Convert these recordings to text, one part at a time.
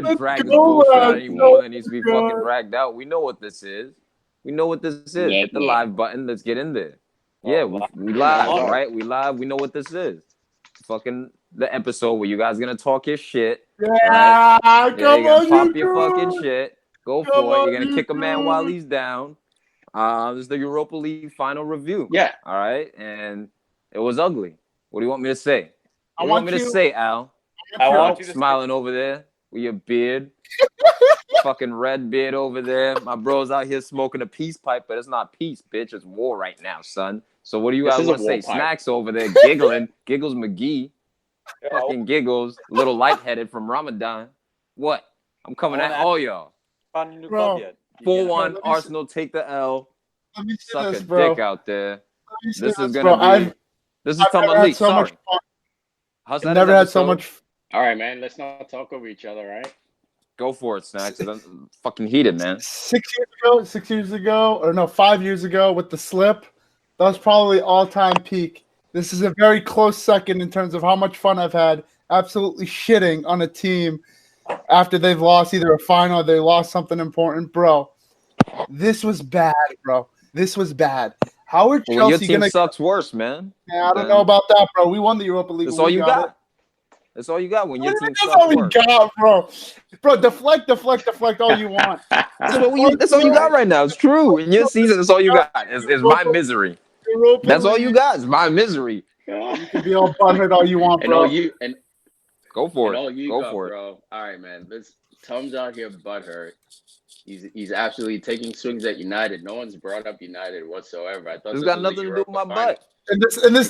to drag this bullshit out anymore than needs to be fucking dragged out. We know what this is. We know what this is. Yeah, Hit the live button. Let's get in there. Oh, Yeah, we live, all right? We live. We know what this is. Fucking the episode where you guys gonna talk your shit. Yeah, right? come You're gonna on, pop you your fucking dude. shit. Go Come for it. on, You're gonna you kick a man while dude. he's down. This is the Europa League final review. Yeah. All right, and it was ugly. What do you want me to say? What I do you want me to say, Al? I want you to Smiling over there with your beard. Fucking red beard over there. My bro's out here smoking a peace pipe, but it's not peace, bitch. It's war right now, son. So what do you This guys is a want to say? war pipe. Snacks over there giggling. Giggles McGee. Fucking giggles. A little lightheaded from Ramadan. What? I'm coming at all y'all. Found a new Bro. club yet? 4-1. let me Arsenal take the L. Let me say Suck this, a bro. dick out there. Let me say This is this, gonna bro. be. This is I've Tum never had Elite. so Sorry. much fun. How's I've that never had so episode? much. All right, man. Let's not talk over each other, right? Go for it, Snacks. I'm fucking heated, man. 6 years ago, or no, 5 years ago with the slip, that was probably all-time peak. This is a very close second in terms of how much fun I've had absolutely shitting on a team after they've lost either a final or they lost something important. Bro, this was bad, bro. This was bad. How are Well, when your Chelsea team going to sucks worse, man. I don't know about that, bro. We won the Europa League. That's when all we you it. got. That's all you got when your team That's sucks all we worse. got, bro. Bro, deflect all you want. That's all you got right now. It's true. In your season, that's all you got. It's my misery. Europa That's all you League. got. It's my misery. You can be all butthurt all you want, And bro. all you and Go for all it. you Go got, for it. bro. All right, man. Tom's out here butthurt. He's absolutely taking swings at United. No one's brought up United whatsoever. I thought It's this got was nothing a to do with my Europa final. butt. And this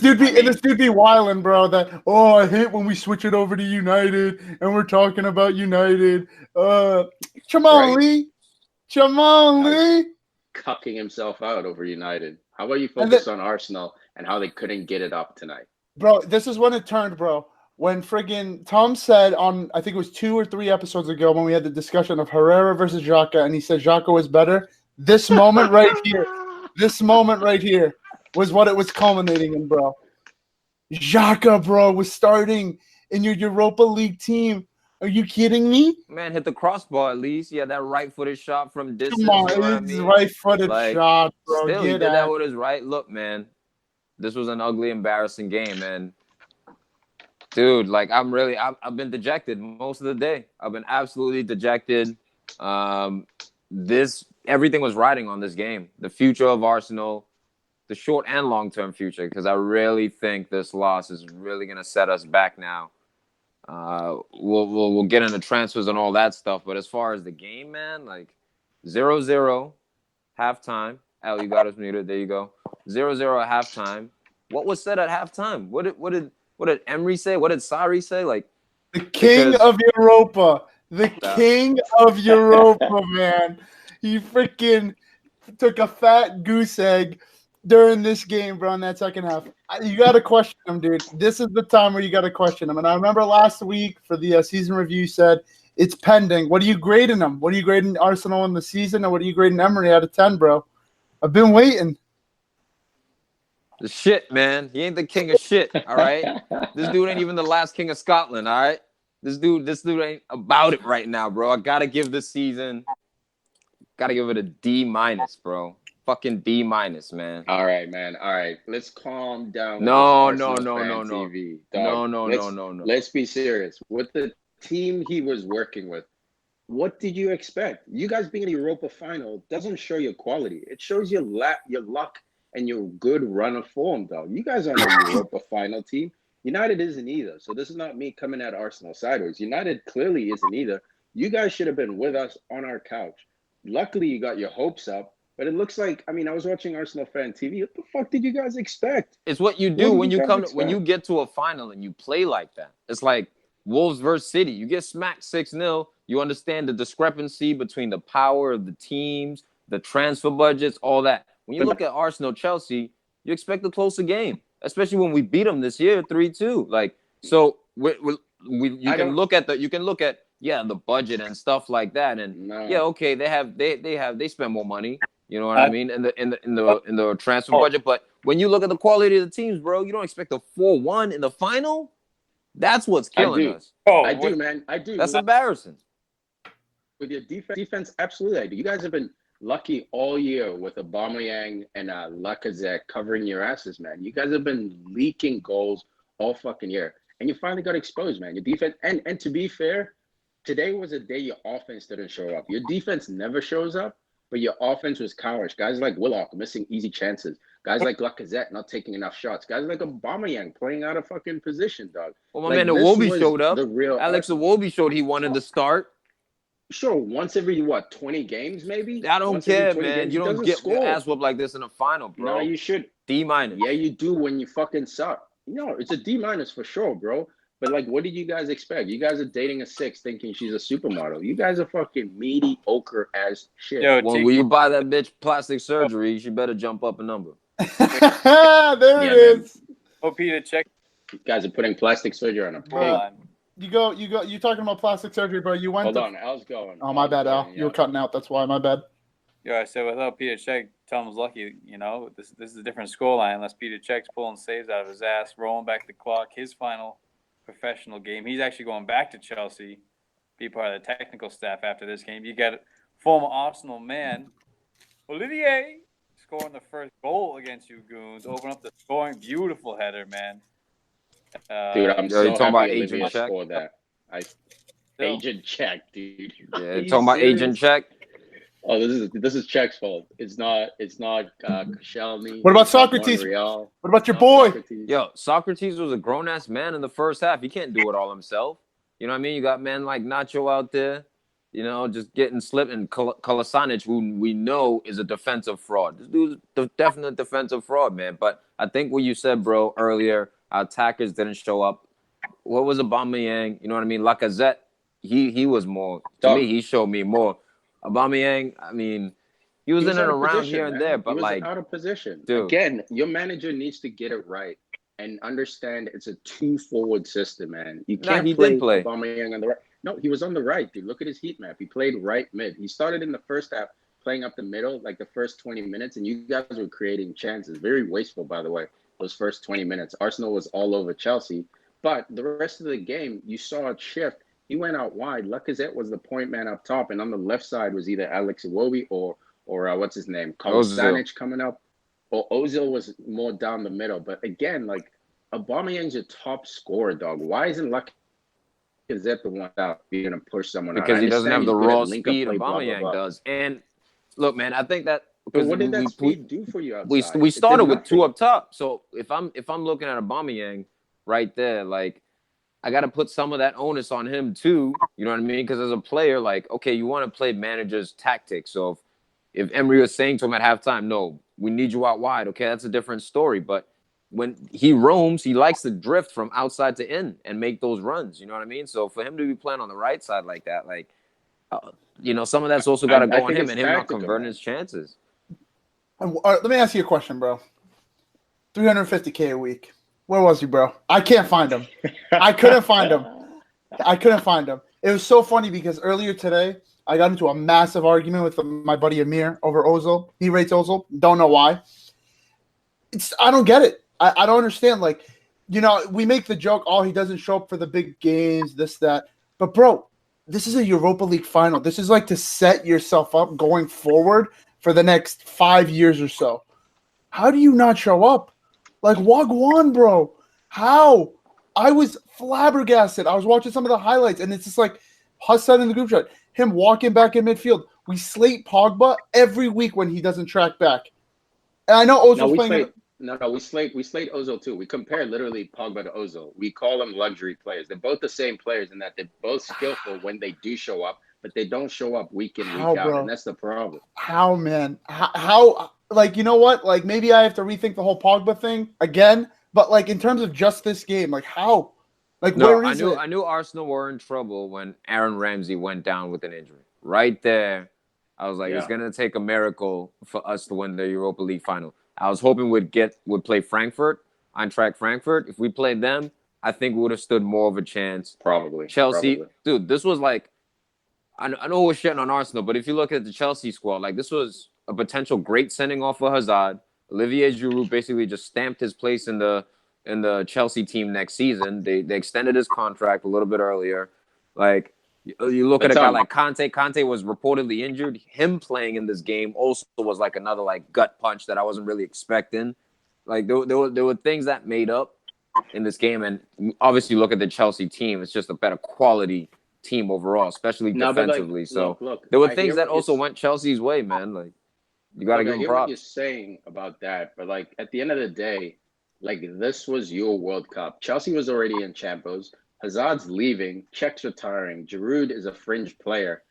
dude be wilding, bro. That I hate when we switch it over to United and we're talking about United. Come on, Right. Lee. Come on, Lee. Cucking himself out over United. How about you focus on Arsenal and how they couldn't get it up tonight? Bro, this is when it turned, bro. When friggin' Tom said on, I think it was 2 or 3 episodes ago when we had the discussion of Herrera versus Xhaka, and he said Xhaka was better. This moment right here was what it was culminating in, bro. Xhaka, bro, was starting in your Europa League team. Are you kidding me? Man, hit the crossbar at least. Yeah, that right-footed shot from distance. Come on, you know what I it's mean? right-footed Like, shot, bro. Still, he Get did at that it. with his right. Look, man, this was an ugly, embarrassing game, and dude, like I've been dejected most of the day. I've been absolutely dejected. Everything was riding on this game. The future of Arsenal, the short and long-term future, because I really think this loss is really gonna set us back now. We'll get into transfers and all that stuff, but as far as the game, man, like 0-0 halftime. Al, you got us muted. There you go. 0-0 at halftime. What was said at halftime? What did Emery say? What did Sarri say? Like The king of Europa. The king of Europa, man. He freaking took a fat goose egg during this game, bro, in that second half. You got to question him, dude. This is the time where you got to question him. And I remember last week for the season review, you said it's pending. What are you grading him? What are you grading Arsenal in the season? And what are you grading Emery out of 10, bro? I've been waiting. The shit, man. He ain't the king of shit, all right? This dude ain't even the last king of Scotland, all right? This dude ain't about it right now, bro. I got to give this season, it a D-, bro. Fucking D-, man. All right, man. All right. Let's calm down. No. TV. No. Let's be serious. With the team he was working with, what did you expect? You guys being in the Europa final doesn't show your quality. It shows your luck and your good run of form, though. You guys aren't a Europa final team. United isn't either. So this is not me coming at Arsenal sideways. United clearly isn't either. You guys should have been with us on our couch. Luckily, you got your hopes up. But it looks like, I was watching Arsenal Fan TV. What the fuck did you guys expect? It's what you do when you get to a final and you play like that. It's like Wolves versus City. You get smacked 6-0. You understand the discrepancy between the power of the teams, the transfer budgets, all that. When you look at Arsenal, Chelsea, you expect a closer game, especially when we beat them this year 3-2. Like, so you can look at the budget and stuff like that, and okay, they spend more money. You know what I mean? In the transfer budget. But when you look at the quality of the teams, bro, you don't expect a 4-1 in the final. That's what's killing us. I do, man. I do. That's embarrassing. with your defense, absolutely. You guys have been lucky all year with Aubameyang and Lacazette covering your asses, man. You guys have been leaking goals all fucking year, and you finally got exposed, man. Your defense, and to be fair, today was a day your offense didn't show up. Your defense never shows up, but your offense was cowardice. Guys like Willock missing easy chances. Guys like Lacazette not taking enough shots. Guys like Aubameyang playing out of fucking position, dog. Well, my man Iwobi showed up. Alex Iwobi showed he wanted to start. Sure, once every 20 games maybe. I don't care, man. You don't get your ass whooped like this in a final, bro. No, you should. D-. Yeah, you do when you fucking suck. No, it's a D- for sure, bro. But like, what did you guys expect? You guys are dating a 6 thinking she's a supermodel. You guys are fucking mediocre as shit. Yo, well, when you buy that bitch plastic surgery, she better jump up a number. There it is. OP to check. You guys are putting plastic surgery on a pig. You talking about plastic surgery, bro. You went Hold on, Al's going. Oh, my bad, Al. You were cutting out. That's why, my bad. Yo, I said without Peter Cech, Tom's lucky. You know, this is a different scoreline unless Peter Cech's pulling saves out of his ass, rolling back the clock. His final professional game. He's actually going back to Chelsea, be part of the technical staff after this game. You got former Arsenal man, Olivier, scoring the first goal against you goons, open up the scoring. Beautiful header, man. Dude, I'm so talking about happy Agent Olivia Cech? scored that. Agent Cech, dude. Yeah, talking about Agent Cech. Oh, this is Cech's fault. It's not Koscielny. What about Socrates? What about your boy? Socrates. Yo, Socrates was a grown-ass man in the first half. He can't do it all himself. You know what I mean? You got men like Nacho out there, you know, just getting slipped. And Kolasinac, who we know is a defensive fraud. This dude's the definite defensive fraud, man. But I think what you said, bro, earlier, our attackers didn't show up. What was Aubameyang? You know what I mean? Lacazette, he was more. To me, he showed me more. Aubameyang, I mean, he was in and around here and there, but he was like out of position. Dude. Again, your manager needs to get it right and understand it's a 2-forward system, man. You can't play Aubameyang on the right. No, he was on the right, dude. Look at his heat map. He played right mid. He started in the first half playing up the middle, like the first 20 minutes, and you guys were creating chances. Very wasteful, by the way, those first 20 minutes. Arsenal was all over Chelsea, but the rest of the game, you saw it shift. He went out wide. Lacazette was the point man up top, and on the left side was either Alex Iwobi or what's his name, Kolasinac coming up, or Ozil was more down the middle. But again, like Aubameyang's your top scorer, dog. Why isn't Lacazette the one out being to push someone out? Because he doesn't have the raw speed Aubameyang does. And look, man, I think that because what did that speed do for you outside? We started with 2 up top. So if I'm looking at Aubameyang right there, like, I got to put some of that onus on him too. You know what I mean? Because as a player, like, okay, you want to play manager's tactics. So if Emery was saying to him at halftime, no, we need you out wide. Okay, that's a different story. But when he roams, he likes to drift from outside to in and make those runs. You know what I mean? So for him to be playing on the right side like that, like, you know, some of that's also got to go on him and him not converting his chances. Let me ask you a question, bro. $350K a week. Where was he, bro? I can't find him. I couldn't find him. It was so funny because earlier today, I got into a massive argument with my buddy Amir over Ozil. He rates Ozil. Don't know why. I don't get it. I don't understand. Like, you know, we make the joke, oh, he doesn't show up for the big games, this, that. But, bro, this is a Europa League final. This is like to set yourself up going forward for the next 5 years or so. How do you not show up? Like, Wagwan, bro. How? I was flabbergasted. I was watching some of the highlights, and it's just like Huss said in the group chat, him walking back in midfield. We slate Pogba every week when he doesn't track back. And I know Ozil's playing. We slate Ozil too. We compare literally Pogba to Ozil. We call them luxury players. They're both the same players in that they're both skillful when they do show up, but they don't show up week in, week out, bro? And that's the problem. How, man? How? Like, you know what? Like, maybe I have to rethink the whole Pogba thing again. But, like, in terms of just this game, like, how? Like, no, where is it? I knew Arsenal were in trouble when Aaron Ramsey went down with an injury. Right there, I was like, it's going to take a miracle for us to win the Europa League final. I was hoping we'd play Frankfurt, Eintracht Frankfurt. If we played them, I think we would have stood more of a chance. Probably. Chelsea, dude, this was like, I know we're shitting on Arsenal, but if you look at the Chelsea squad, like, this was a potential great sending off for Hazard. Olivier Giroud basically just stamped his place in the Chelsea team next season. They extended his contract a little bit earlier. Like, You look at a guy like Conte. Conte was reportedly injured. Him playing in this game also was like another like gut punch that I wasn't really expecting. Like there were things that made up in this game, and obviously look at the Chelsea team. It's just a better quality team overall, especially defensively. Like, so look, there were things that also went Chelsea's way, man. Like you got to give them props. What you're saying about that, but like at the end of the day, like this was your World Cup. Chelsea was already in Champions. Hazard's leaving, Czech's retiring. Giroud is a fringe player,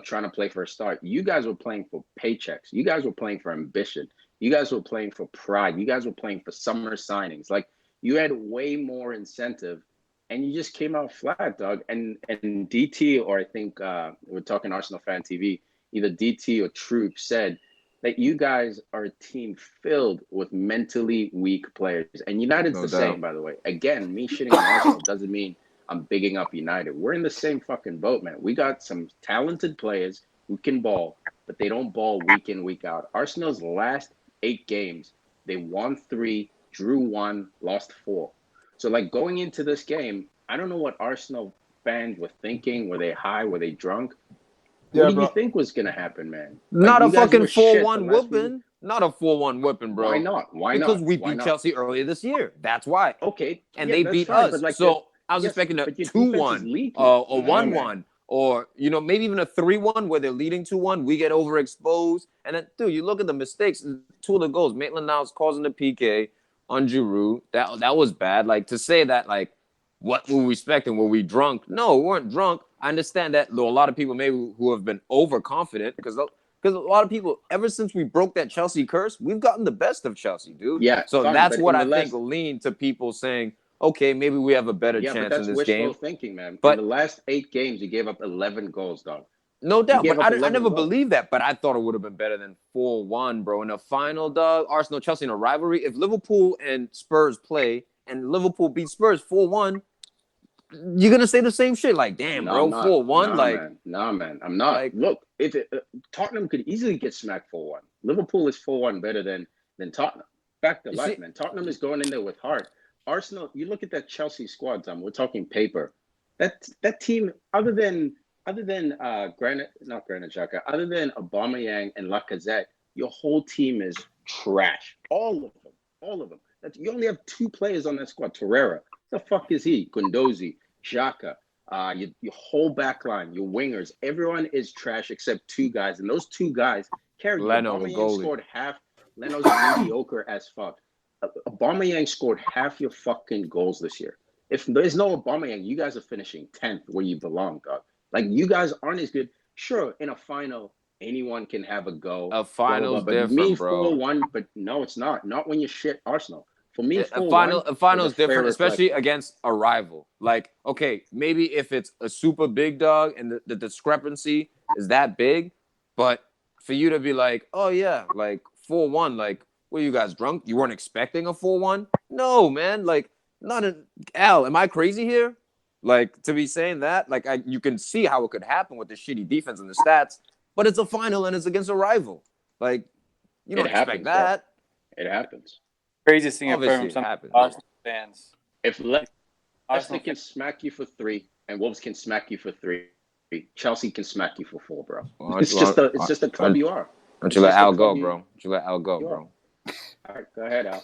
trying to play for a start. You guys were playing for paychecks. You guys were playing for ambition. You guys were playing for pride. You guys were playing for summer signings. Like you had way more incentive, and you just came out flat, dog. And DT, or I think we're talking Arsenal Fan TV, either DT or Troop said that you guys are a team filled with mentally weak players. And United's the same, by the way. Again, me shitting on Arsenal doesn't mean I'm bigging up United. We're in the same fucking boat, man. We got some talented players who can ball, but they don't ball week in, week out. Arsenal's last 8 games, they won 3, drew 1, lost 4. So, like, going into this game, I don't know what Arsenal fans were thinking. Were they high? Were they drunk? What do you think was going to happen, man? Not a fucking 4-1 whooping. Not a 4-1 whipping, bro. Why not? Because we beat Chelsea earlier this year. That's why. Okay. And they beat us. Like so I was expecting a 2-1, a 1-1, or, maybe even a 3-1 where they're leading 2-1. We get overexposed. And then, dude, you look at the mistakes. 2 of the goals. Maitland-Niles causing the PK on Giroud. That was bad. Like, to say that, like, what were we expecting? Were we drunk? No, we weren't drunk. I understand that there are a lot of people maybe who have been overconfident because a lot of people, ever since we broke that Chelsea curse, we've gotten the best of Chelsea, dude. Yeah. So that's what I think leaned to people saying, okay, maybe we have a better chance in this game. Yeah, but that's wishful thinking, man. But in the last 8 games, you gave up 11 goals, dog. No doubt, but I never believed that. But I thought it would have been better than 4-1, bro. In a final, dog, Arsenal-Chelsea in a rivalry. If Liverpool and Spurs play and Liverpool beat Spurs 4-1, you're gonna say the same shit, like, damn, bro, 4-1, Nah, man, I'm not. Like, look, if Tottenham could easily get smacked 4-1. Liverpool is 4-1 better than Tottenham. Back to life, man. Tottenham is going in there with heart. Arsenal, you look at that Chelsea squad, Tom. We're talking paper. That team, other than Garnett, not Granit Xhaka, other than Aubameyang and Lacazette, your whole team is trash. All of them. You only have 2 players on that squad. Torreira. The fuck is he? Gundozi, Xhaka, your whole back line, your wingers, everyone is trash except 2 guys. And those 2 guys carry Aubameyang scored half. Leno's mediocre as fuck. Aubameyang scored half your fucking goals this year. If there's no Aubameyang, you guys are finishing 10th where you belong, dog. Like, you guys aren't as good. Sure, in a final, anyone can have a go. A final's different, me, bro. 4-1, but no, it's not. Not when you shit Arsenal. For me, a final is different, especially against a rival. Like, okay, maybe if it's a super big dog and the discrepancy is that big, but for you to be like, oh yeah, like 4-1, like, were you guys drunk? You weren't expecting a 4-1? No, man. Like, Al, am I crazy here? Like, to be saying that, like, you can see how it could happen with the shitty defense and the stats, but it's a final and it's against a rival. Like, you don't expect that. Bro. It happens. Craziest thing I've heard from some Arsenal fans. If Leicester can smack you for 3 and Wolves can smack you for 3, Chelsea can smack you for 4, bro. Well, it's just a club you are. Don't you let Al go, bro. Don't you let Al go, bro. All right, go ahead, Al.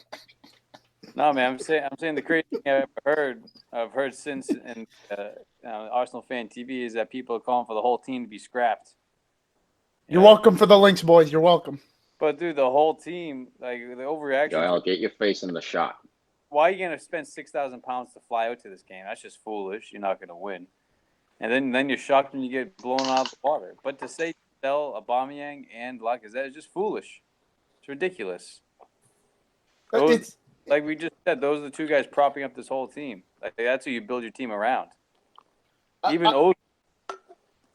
No, man, I'm saying the craziest thing I've heard since in Arsenal Fan TV is that people are calling for the whole team to be scrapped. You're welcome for the links, boys. You're welcome. But, dude, the whole team, like, the overreaction. I'll get your face in the shot. Why are you going to spend £6,000 to fly out to this game? That's just foolish. You're not going to win. And then you're shocked when you get blown out of the water. But to say sell Aubameyang and Lacazette is just foolish. It's ridiculous. Like we just said, those are the 2 guys propping up this whole team. Like, that's who you build your team around. Even Odin.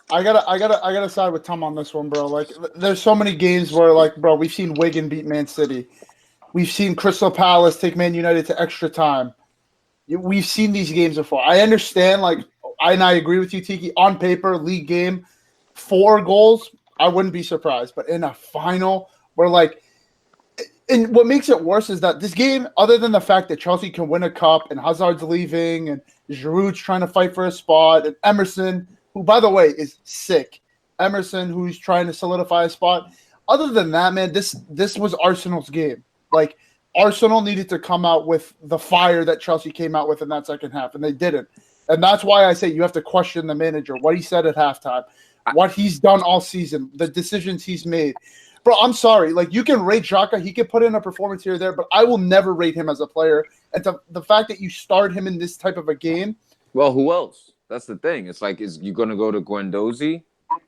I gotta side with Tom on this one, bro. Like, there's so many games where, like, bro, we've seen Wigan beat Man City. We've seen Crystal Palace take Man United to extra time. We've seen these games before. I understand, like, I agree with you, Tiki. On paper, league game, 4 goals, I wouldn't be surprised. But in a final, where, like, and what makes it worse is that this game, other than the fact that Chelsea can win a cup and Hazard's leaving and Giroud's trying to fight for a spot and Emerson who, by the way, is sick. Emerson, who's trying to solidify a spot. Other than that, man, this was Arsenal's game. Like, Arsenal needed to come out with the fire that Chelsea came out with in that second half, and they didn't. And that's why I say you have to question the manager, what he said at halftime, what he's done all season, the decisions he's made. Bro, I'm sorry. Like, you can rate Xhaka. He can put in a performance here or there, but I will never rate him as a player. And the fact that you start him in this type of a game. Well, who else? That's the thing. It's like, is you going to go to Guendouzi,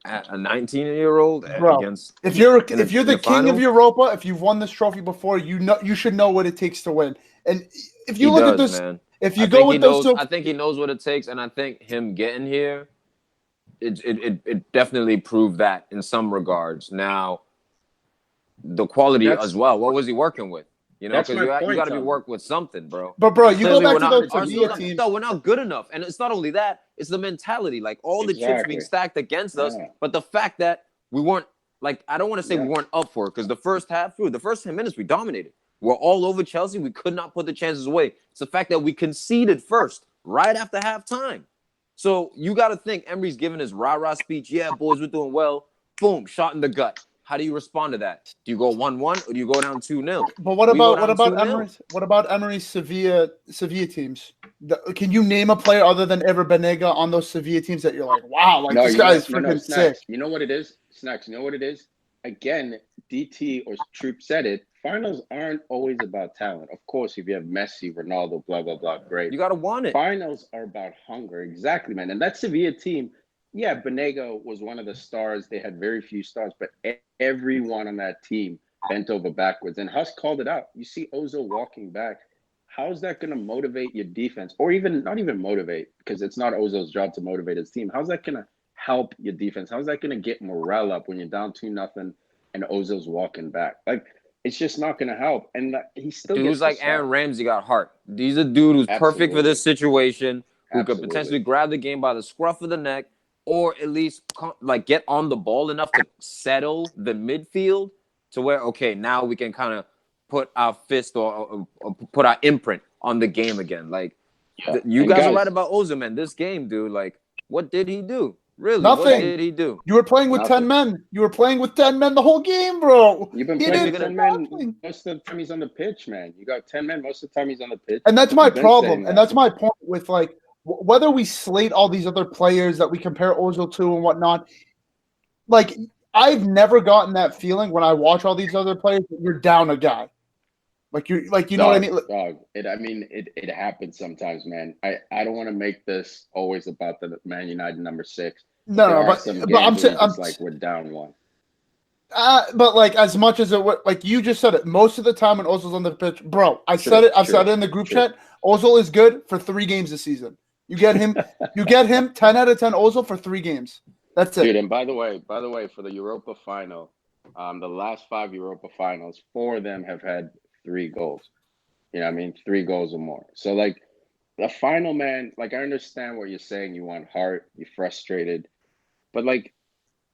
a 19-year-old against? If you're the king of Europa, if you've won this trophy before, you should know what it takes to win. And if you look at this, man. If you go with those two, I think he knows what it takes, and I think him getting here, it definitely proved that in some regards. Now, the quality as well. What was he working with? You know, because you got to be working with something, bro. But bro, you go back to those Sevilla teams. No, we're not good enough, and it's not only that; it's the mentality. Like all the chips being stacked against us, but the fact that we weren't like I don't want to say we weren't up for it because the first 10 minutes we dominated. We're all over Chelsea. We could not put the chances away. It's the fact that we conceded first, right after halftime. So you got to think Emery's giving his rah-rah speech. Yeah, boys, we're doing well. Boom, shot in the gut. How do you respond to that? Do you go 1-1 or do you go down 2-0? But what about Emery's Sevilla teams? Can you name a player other than Ever Banega on those Sevilla teams that you're like, wow, like this guy is freaking sick? You know what it is? Snacks, you know what it is? Again, DT or Troop said it. Finals aren't always about talent. Of course, if you have Messi, Ronaldo, blah, blah, blah, great. You got to want it. Finals are about hunger. Exactly, man. And that Sevilla team, yeah, Banega was one of the stars. They had very few stars, but everyone on that team bent over backwards. And Huss called it out. You see Ozil walking back. How's that going to motivate your defense? Or even not even motivate, because it's not Ozil's job to motivate his team. How's that going to help your defense? How's that going to get morale up when you're down 2-0 and Ozil's walking back? Like, it's just not going to help. And he still dudes like Aaron Ramsey got heart. He's a dude who's perfect for this situation, who could potentially grab the game by the scruff of the neck, or at least like get on the ball enough to settle the midfield to where, okay, now we can kind of put our fist or put our imprint on the game again. Like, you guys are right about Ozil, man. This game, dude, like, what did he do? Really? Nothing. What did he do? You were playing with 10 men. You were playing with 10 men the whole game, bro. You've been playing with 10 men most of the time he's on the pitch, man. You got 10 men most of the time he's on the pitch. And that's my problem. And that's my point with, like, whether we slate all these other players that we compare Ozil to and whatnot, like, I've never gotten that feeling when I watch all these other players that you're down a guy. Like, you know what I mean? Dog. It happens sometimes, man. I don't want to make this always about the Man United number 6. But I'm like we're down 1. But like, as much as it would, like you just said it, most of the time when Ozil's on the pitch, bro, I've said it in the group chat. Ozil is good for 3 games this season. You get him 10 out of 10 Ozil for 3 games. That's it. Dude, and by the way, for the Europa final, the last 5 Europa finals, 4 of them have had 3 goals. You know what I mean? 3 goals or more. So, like, the final, man, like, I understand what you're saying. You want heart. You're frustrated. But, like,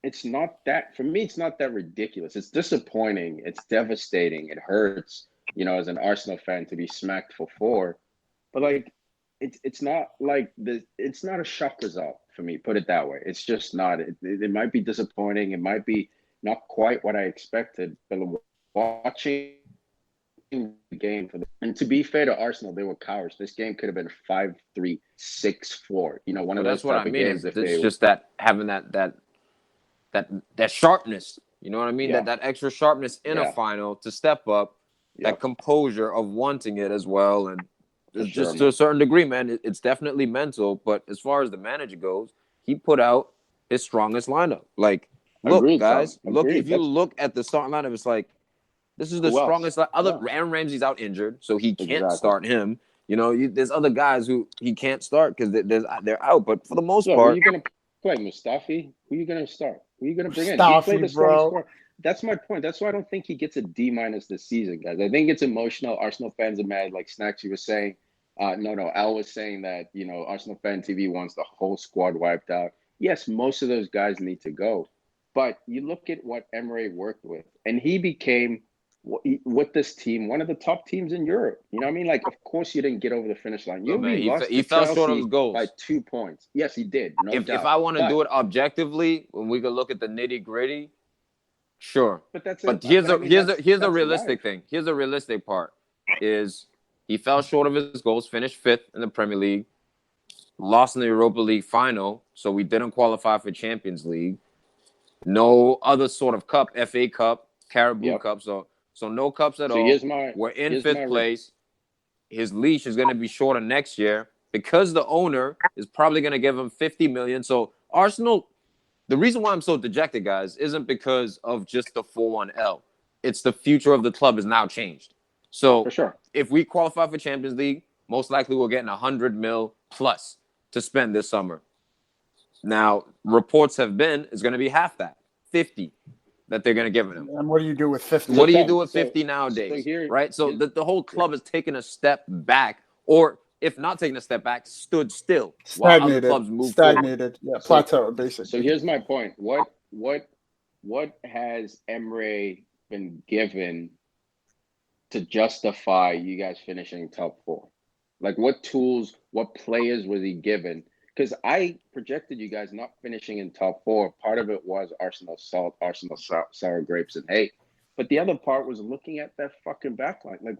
it's not that – for me, it's not that ridiculous. It's disappointing. It's devastating. It hurts, you know, as an Arsenal fan to be smacked for 4. But, like, it's not like – it's not a shock result for me, put it that way. It's just not. It might be disappointing. It might be not quite what I expected. But watching – game and to be fair to Arsenal, they were cowards. This game could have been 5-3, 6-4. You know, one of those type of games. It's just that having that sharpness. You know what I mean? Yeah. That extra sharpness in a final to step up. That composure of wanting it as well, and just to a certain degree, man, it's definitely mental. But as far as the manager goes, he put out his strongest lineup. Like, look, guys, if you look at the starting lineup, it's like. This is the strongest. Aaron Ramsey's out injured, so he can't start him. You know, there's other guys who he can't start because they're out. But for the most part, who are you going to play, Mustafi? Who are you going to start? Who are you going to bring in? Mustafi, bro. That's my point. That's why I don't think he gets a D- this season, guys. I think it's emotional. Arsenal fans are mad, like Snacks. You were saying. No. Al was saying that Arsenal Fan TV wants the whole squad wiped out. Yes, most of those guys need to go, but you look at what Emery worked with, and he became with this team, one of the top teams in Europe. You know what I mean? Like, of course, you didn't get over the finish line. You only lost he to fell short of Chelsea his goals by 2 points. Yes, he did. No doubt. If I want to do it objectively, when we could look at the nitty gritty, sure. But here's a realistic thing. Here's a realistic part: is he fell short of his goals, finished 5th in the Premier League, lost in the Europa League final, so we didn't qualify for Champions League. No other sort of cup, FA Cup, Carabao Cup, so no cups at all. We're in 5th place. His leash is going to be shorter next year because the owner is probably going to give him 50 million. So Arsenal, the reason why I'm so dejected, guys, isn't because of just the 4-1L. It's the future of the club is now changed. So for sure, if we qualify for Champions League, most likely we're getting 100 mil plus to spend this summer. Now, reports have been it's going to be half that, 50 that they're going to give him. And what do you do with 50? What do you do with 50 nowadays, right? So the whole club has taken a step back, or if not taking a step back, stood still while other clubs move forward. Yeah, plateau, basically. So here's my point. What has Emre been given to justify you guys finishing top 4? Like, what tools, what players was he given? Because I projected you guys not finishing in top 4. Part of it was Arsenal salt, Arsenal sour grapes and hate. But the other part was looking at that fucking backline. Like,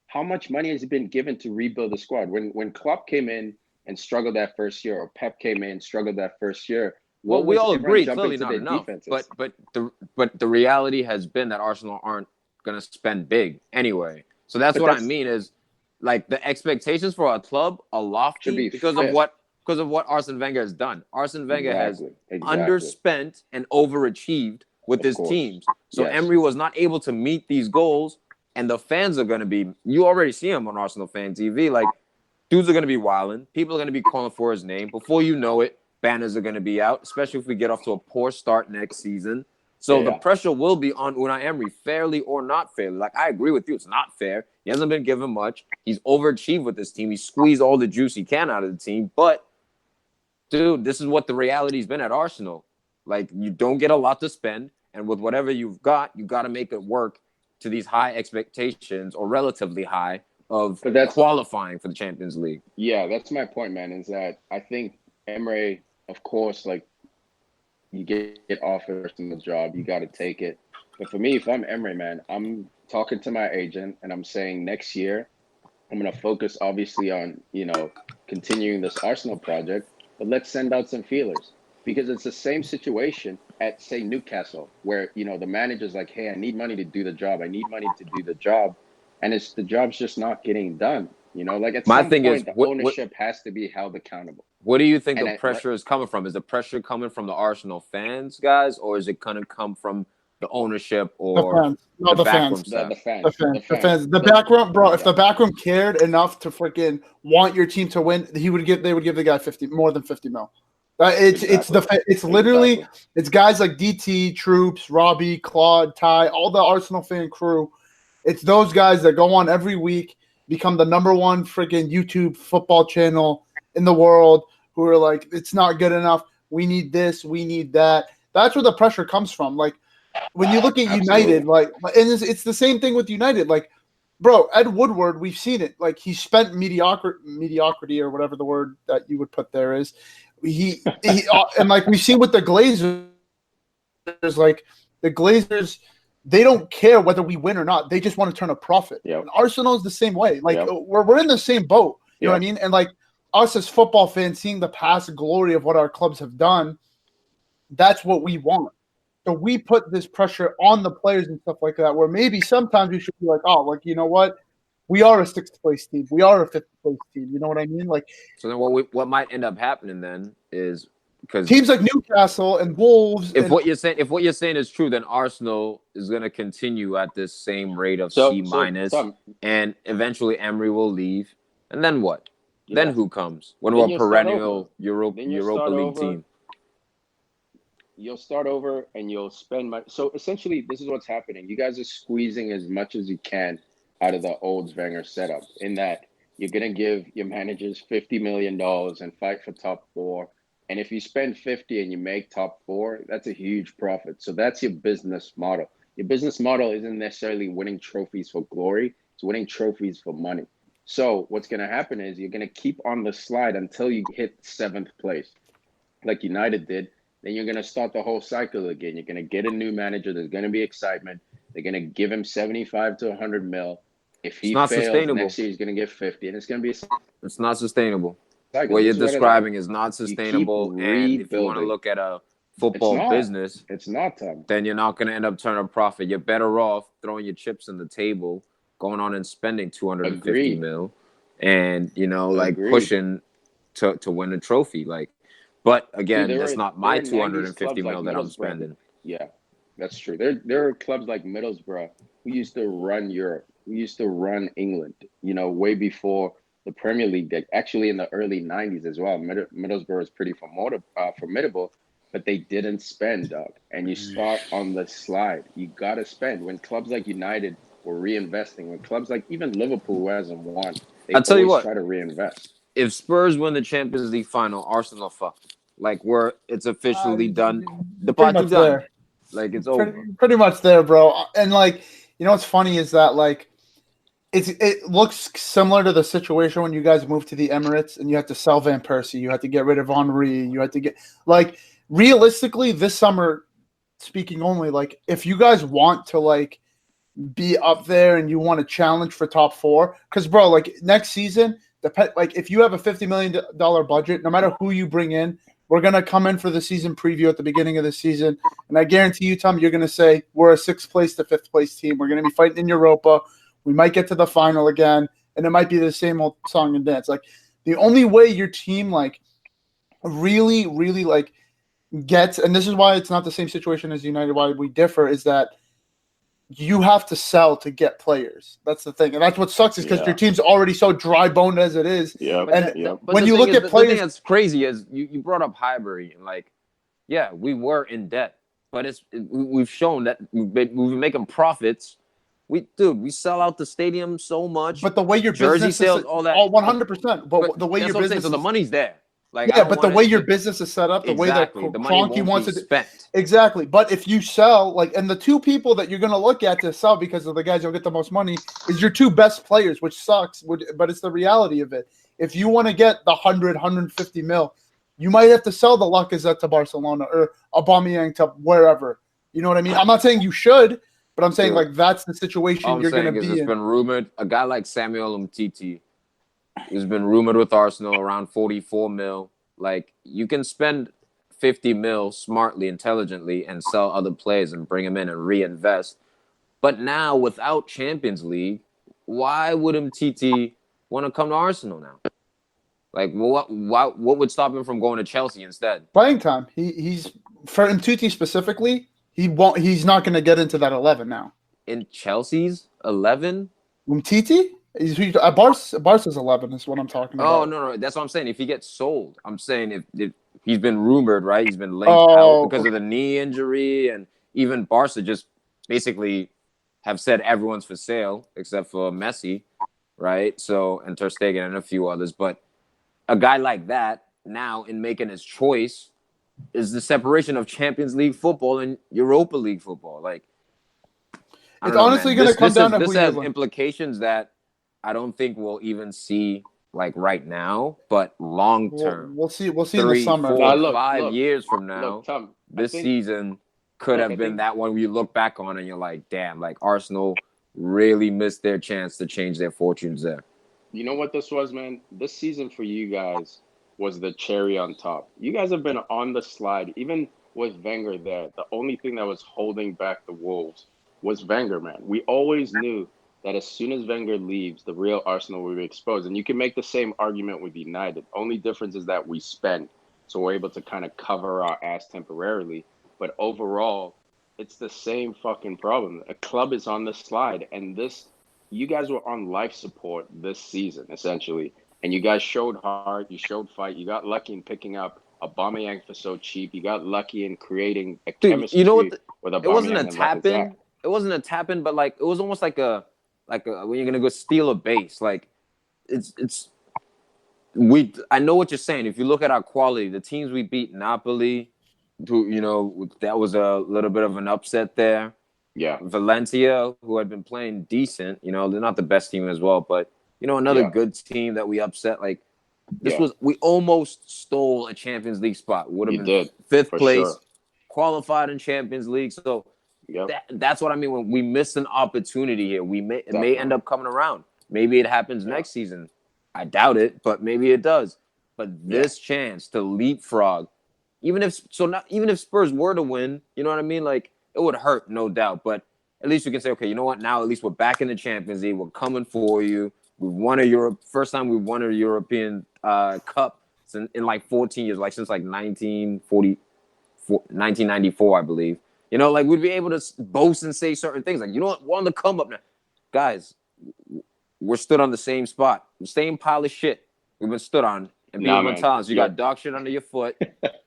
how much money has been given to rebuild the squad? When Klopp came in and struggled that first year, or Pep came in and struggled that first year, well, we all agree clearly not enough. But the reality has been that Arsenal aren't going to spend big anyway. So that's what I mean is, like, the expectations for our club are lofty because of what Arsene Wenger has done. Arsene Wenger has underspent and overachieved with his teams. So Emery was not able to meet these goals, and the fans are going to be. You already see him on Arsenal fan TV. Like, dudes are going to be wilding. People are going to be calling for his name. Before you know it, banners are going to be out, especially if we get off to a poor start next season. So the pressure will be on Unai Emery, fairly or not fairly. Like, I agree with you. It's not fair. He hasn't been given much. He's overachieved with this team. He squeezed all the juice he can out of the team. But, dude, this is what the reality's been at Arsenal. Like, you don't get a lot to spend. And with whatever you've got, you got to make it work to these high expectations, or relatively high, of qualifying for the Champions League. Yeah, that's my point, man, is that I think Emery, of course, like, you get offered from the job, you got to take it. But for me, if I'm Emery, man, I'm talking to my agent and I'm saying next year I'm going to focus obviously on, continuing this Arsenal project, but let's send out some feelers, because it's the same situation at, say, Newcastle, where, the manager's like, hey, I need money to do the job. I need money to do the job. And the job's just not getting done. Like, at some point, the ownership has to be held accountable. What do you think the pressure is coming from? Is the pressure coming from the Arsenal fans, guys, or is it going to come from the ownership or the fans? The fans. The backroom, bro. If the backroom cared enough to freaking want your team to win, they would give the guy more than 50 mil. It's literally it's guys like DT, Troops, Robbie, Claude, Ty, all the Arsenal fan crew. It's those guys that go on every week, become the number one freaking YouTube football channel in the world, who are like, it's not good enough. We need this. We need that. That's where the pressure comes from. Like, when you look at United, like, and it's the same thing with United. Like, bro, Ed Woodward, we've seen it. Like, he spent mediocrity, or whatever the word that you would put there is. He and like we've seen with the Glazers, like the Glazers, they don't care whether we win or not. They just want to turn a profit. Yep. And Arsenal's the same way. Like, we're in the same boat. You know what I mean? And like, us as football fans, seeing the past glory of what our clubs have done, that's what we want. So we put this pressure on the players and stuff like that, where maybe sometimes we should be like, oh, like, you know what? We are a 6th place team. We are a 5th place team. You know what I mean? Like, so then what might end up happening then is, because teams like Newcastle and Wolves. If what you're saying is true, then Arsenal is going to continue at this same rate of C minus, and eventually Emery will leave. And then what? Then who comes? When we're a perennial Europa League team. You'll start over and you'll spend money. So essentially, this is what's happening. You guys are squeezing as much as you can out of the old Wenger setup, in that you're going to give your managers $50 million and fight for top 4. And if you spend 50 and you make top 4, that's a huge profit. So that's your business model. Your business model isn't necessarily winning trophies for glory. It's winning trophies for money. So what's going to happen is you're going to keep on the slide until you hit 7th place, like United did. Then you're going to start the whole cycle again. You're going to get a new manager. There's going to be excitement. They're going to give him 75 to 100 mil. If he fails, next year he's going to get 50. And it's going to be It's not sustainable. cycle. What you're This is what describing is not you keep sustainable. And if you want to rebuilding. look at a It's football not. business, It's not, Tom. then you're not going to end up turning a profit. You're better off throwing your chips on the table, going on and spending 250 Agreed. mil, and like Agreed. pushing to win a trophy. Like, but again, Dude, that's not my there are 250 90s mil clubs that like I'm spending. Yeah, that's true. There are clubs like Middlesbrough who used to run Europe, who used to run England, way before the Premier League did. Actually, in the early 90s as well. Middlesbrough is pretty formidable, but they didn't spend, Doug. And you start on the slide. You got to spend. When clubs like United were reinvesting, when clubs like even Liverpool, who hasn't won, they I'll tell you always what. try to reinvest. If Spurs win the Champions League final, Arsenal fucked. Like it's officially done. The Pretty party much done. there. Like it's over. Pretty much there, bro. And what's funny is that it looks similar to the situation when you guys moved to the Emirates and you had to sell Van Persie, you had to get rid of Henry, you had to get realistically this summer, speaking only, if you guys want to be up there and you want to challenge for top 4, because bro, next season, if you have a $50 million budget, no matter who you bring in, we're going to come in for the season preview at the beginning of the season. And I guarantee you, Tom, you're going to say we're a 6th place to 5th place team. We're going to be fighting in Europa. We might get to the final again. And it might be the same old song and dance. The only way your team really, really gets, and this is why it's not the same situation as United, why we differ, is that you have to sell to get players. That's the thing. And that's what sucks is because your team's already so dry-boned as it is. Yeah. But when you look at players... The thing that's crazy is you brought up Highbury. And, yeah, we were in debt. But we've shown that we've been making profits. We sell out the stadium so much. But the way your jersey business sales, is... all that. 100%. But the way your business... So the money's there. But the way your business is set up, the way that Kroenke wants to spent. Exactly. But if you sell, and the 2 people that you're going to look at to sell because of the guys who'll get the most money is your 2 best players, which sucks, but it's the reality of it. If you want to get the 150 mil, you might have to sell the Lacazette to Barcelona or Aubameyang to wherever. You know what I mean? I'm not saying you should, but I'm saying that's the situation you're going to be in. It's been rumored, a guy like Samuel Umtiti has been rumored with Arsenal around 44 mil. You can spend 50 mil smartly, intelligently, and sell other players and bring them in and reinvest. But now, without Champions League, why would Umtiti want to come to Arsenal now? What would stop him from going to Chelsea instead? Playing time. He's for Umtiti specifically. He's not going to get into that 11 now. In Chelsea's 11? Umtiti? Barca's 11 is what I'm talking about. Oh, no. That's what I'm saying. If he gets sold, I'm saying if he's been rumored, right? He's been linked out because of the knee injury. And even Barca just basically have said everyone's for sale except for Messi, right? So, and Ter Stegen and a few others. But a guy like that now in making his choice is the separation of Champions League football and Europa League football. It's honestly going to come down to who this has implications that I don't think we'll even see right now, but long term. We'll see in the summer. 4, 5 years from now, Tom, this season could have been that one where you look back on and you're like, damn, Arsenal really missed their chance to change their fortunes there. You know what this was, man? This season for you guys was the cherry on top. You guys have been on the slide, even with Wenger there. The only thing that was holding back the Wolves was Wenger, man. We always knew that as soon as Wenger leaves, the real Arsenal will be exposed. And you can make the same argument with United. Only difference is that we spend, so we're able to kind of cover our ass temporarily. But overall, it's the same fucking problem. A club is on the slide, and you guys were on life support this season, essentially. And you guys showed heart, you showed fight, you got lucky in picking up Aubameyang for so cheap. You got lucky in creating a chemistry with Aubameyang. It wasn't a tap-in. It wasn't a tap-in, but it was almost like a when you're gonna go steal a base. I know what you're saying. If you look at our quality, the teams we beat, Napoli, that was a little bit of an upset there. Yeah. Valencia, who had been playing decent. You know, they're not the best team as well, but you know, another good team that we upset. Like we almost stole a Champions League spot. Would have been fifth place, qualified in Champions League. So that's what I mean when we miss an opportunity here. It may end up coming around. Maybe it happens next season. I doubt it, but maybe it does. But this chance to leapfrog, even if Spurs were to win, you know what I mean? Like, it would hurt, no doubt. But at least we can say, okay, you know what? Now at least we're back in the Champions League. We're coming for you. We've won first time we've won a European Cup in like 14 years, like since like 1994, I believe. You know, like we'd be able to boast and say certain things. Like, you know what? We're on the come up now. Guys, we're stood on the same spot. The same pile of shit we've been stood on. And you got dog shit under your foot,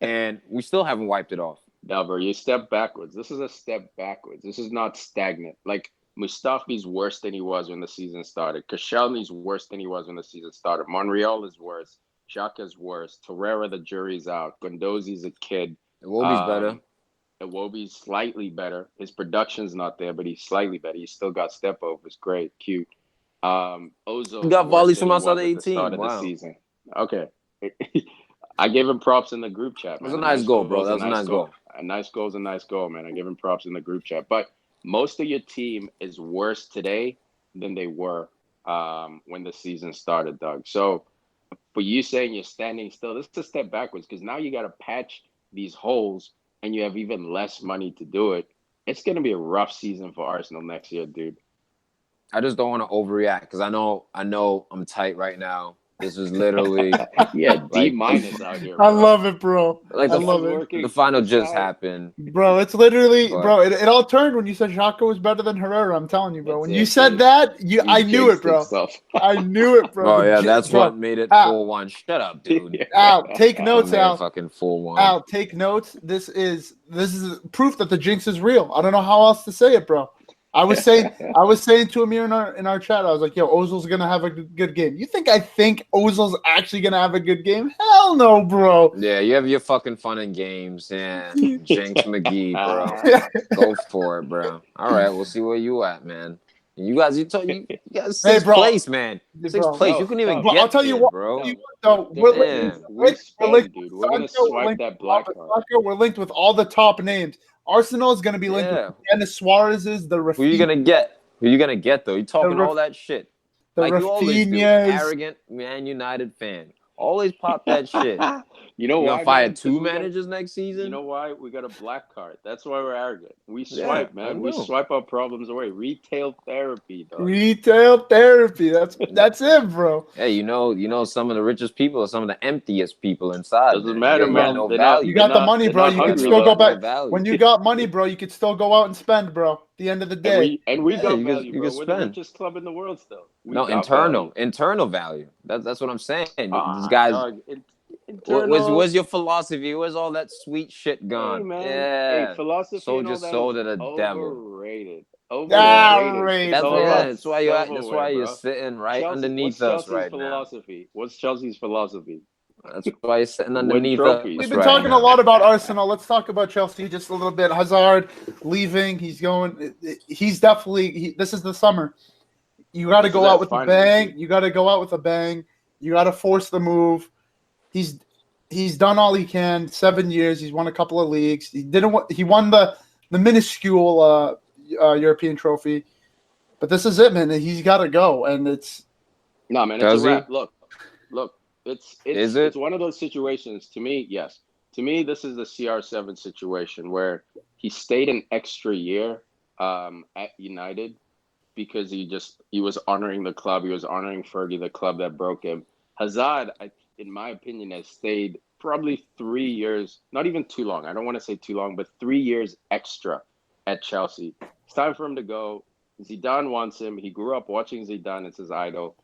and we still haven't wiped it off. No, bro, you step backwards. This is a step backwards. This is not stagnant. Like, Mustafi's worse than he was when the season started. Koscielny's worse than he was when the season started. Monreal is worse. Xhaka's worse. Torreira, the jury's out. Gondozi's a kid. Iwobi's better. Iwobi's slightly better. His production's not there, but he's slightly better. He's still got step overs. Great, cute. Ozil got volleys from outside the 18. Start of the season. Okay. I gave him props in the group chat, man. It was a nice goal, bro. That was a nice goal. A nice goal's a nice goal, man. I give him props in the group chat. But most of your team is worse today than they were when the season started, Doug. So for you saying you're standing still, this is a step backwards because now you got to patch these holes and you have even less money to do it. It's going to be a rough season for Arsenal next year, dude. I just don't want to overreact because I know I'm tight right now. This is literally D minus out here. Bro. I love it, bro. Like, I love it. The final just happened, bro. It's literally, bro. It all turned when you said Xhaka was better than Herrera. I'm telling you, bro. When you said that, I knew it, bro. I knew it, bro. Oh yeah, that's what made it 4-1. Shut up, dude. Al, take notes, Al. Fucking 4-1. Al, take notes. This is proof that the jinx is real. I don't know how else to say it, bro. I was saying to Amir in our chat, I was like, yo, Ozil's gonna have a good game. You think I think Ozil's actually gonna have a good game? Hell no, bro. Yeah, you have your fucking fun and games. Yeah, Jinx McGee, bro. Go for it, bro. All right, we'll see where you at, man. You guys sixth place, man. Sixth place. You can even get I'll tell you what, bro. We're gonna swipe that black card. We're linked with all the top names. Arsenal is going to be linked with Dennis Suarez's, the Rafinha. Who are you going to get? Who are you going to get, though? You're talking all that shit. Like you always do. Arrogant Man United fan. Always pop that shit. You know why? You're going to fire two managers next season? You know why? We got a black card. That's why we're arrogant. We swipe, man. We swipe our problems away. Retail therapy, dog. Retail therapy. That's it, bro. Hey, you know, some of the richest people are some of the emptiest people inside. Doesn't matter, man. You got the money, bro. You can still go back. When you got money, bro, you could still go out and spend, bro. At the end of the day. And we got value, bro. We're the richest club in the world still. Internal value. That's what I'm saying. These guys. Where's your philosophy? Where's all that sweet shit gone? Hey, man. Hey, philosophy. Soldier sold to the devil. Overrated. That's why you're sitting right underneath us right now. What's Chelsea's philosophy? That's why you're sitting underneath us. We've been talking a lot about Arsenal. Let's talk about Chelsea just a little bit. Hazard leaving. He's going. He's definitely. This is the summer. You got to go out with a bang. You got to go out with a bang. You got to force the move. He's done all he can. 7 years. He's won a couple of leagues. He won the minuscule European trophy, but this is it, man. He's got to go, and it's man. It's a wrap. Look. It's one of those situations. To me, yes. To me, this is the CR7 situation where he stayed an extra year at United because he was honoring the club. He was honoring Fergie, the club that broke him. Hazard, in my opinion, has stayed probably 3 years, not even too long. I don't want to say too long, but 3 years extra at Chelsea. It's time for him to go. Zidane wants him. He grew up watching Zidane. It's his idol.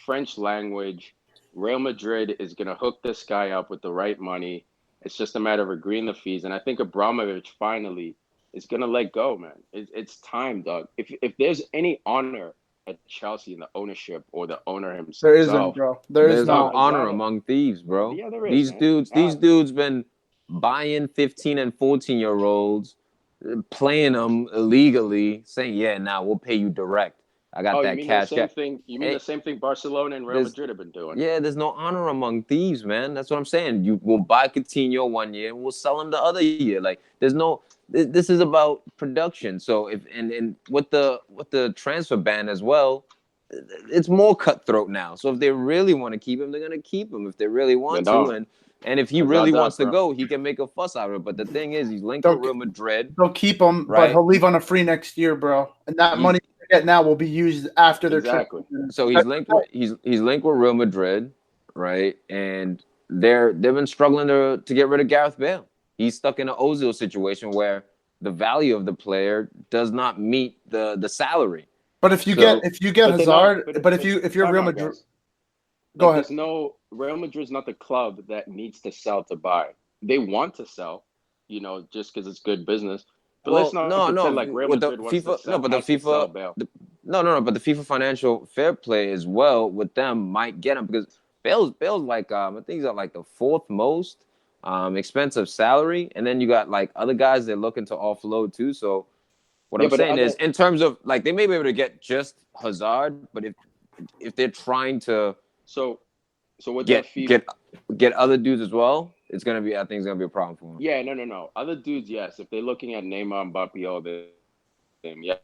French language. Real Madrid is going to hook this guy up with the right money. It's just a matter of agreeing the fees. And I think Abramovich finally is going to let go, man. It's time, Doug. If there's any honor at Chelsea in the ownership or the owner himself. There isn't, bro. There's no honor among thieves, bro. Yeah, there is. These dudes been buying 15 and 14-year-olds, playing them illegally, saying, "Yeah, now we'll pay you direct. I got Oh, you that mean the cash." same thing? You mean the same thing Barcelona and Real There's Madrid have been doing? yeah, there's no honor among thieves, man. That's what I'm saying. You will buy Coutinho 1 year and we'll sell him the other year. Like there's no. This is about production. So if and with the transfer ban as well, it's more cutthroat now. So if they really want to keep him, they're gonna keep him if they really They want to. don't. And if he Hazard's really out, wants to bro. go, he can make a fuss out of it. But the thing is, he's linked with Real Madrid. They'll keep him, but right? he'll leave on a free next year, bro. And that money they get now will be used after their Exactly. So he's linked with he's linked with Real Madrid, right? And they've been struggling to get rid of Gareth Bale. He's stuck in an Ozil situation where the value of the player does not meet the salary. But if you get Hazard, but if you're Real Madrid, go ahead. There's no Real Madrid's not the club that needs to sell to buy. They want to sell, just because it's good business. But let's not pretend like Real Madrid wants to sell. But the FIFA, but the FIFA financial fair play as well with them might get him because Bale's like I think he's at like the fourth most expensive salary, and then you got like other guys they're looking to offload too. So what I'm saying is, in terms of like they may be able to get just Hazard, but if they're trying to with get other dudes as well, I think it's gonna be a problem for them. Yeah, no. Other dudes, yes. If they're looking at Neymar, Mbappe, all them, yes,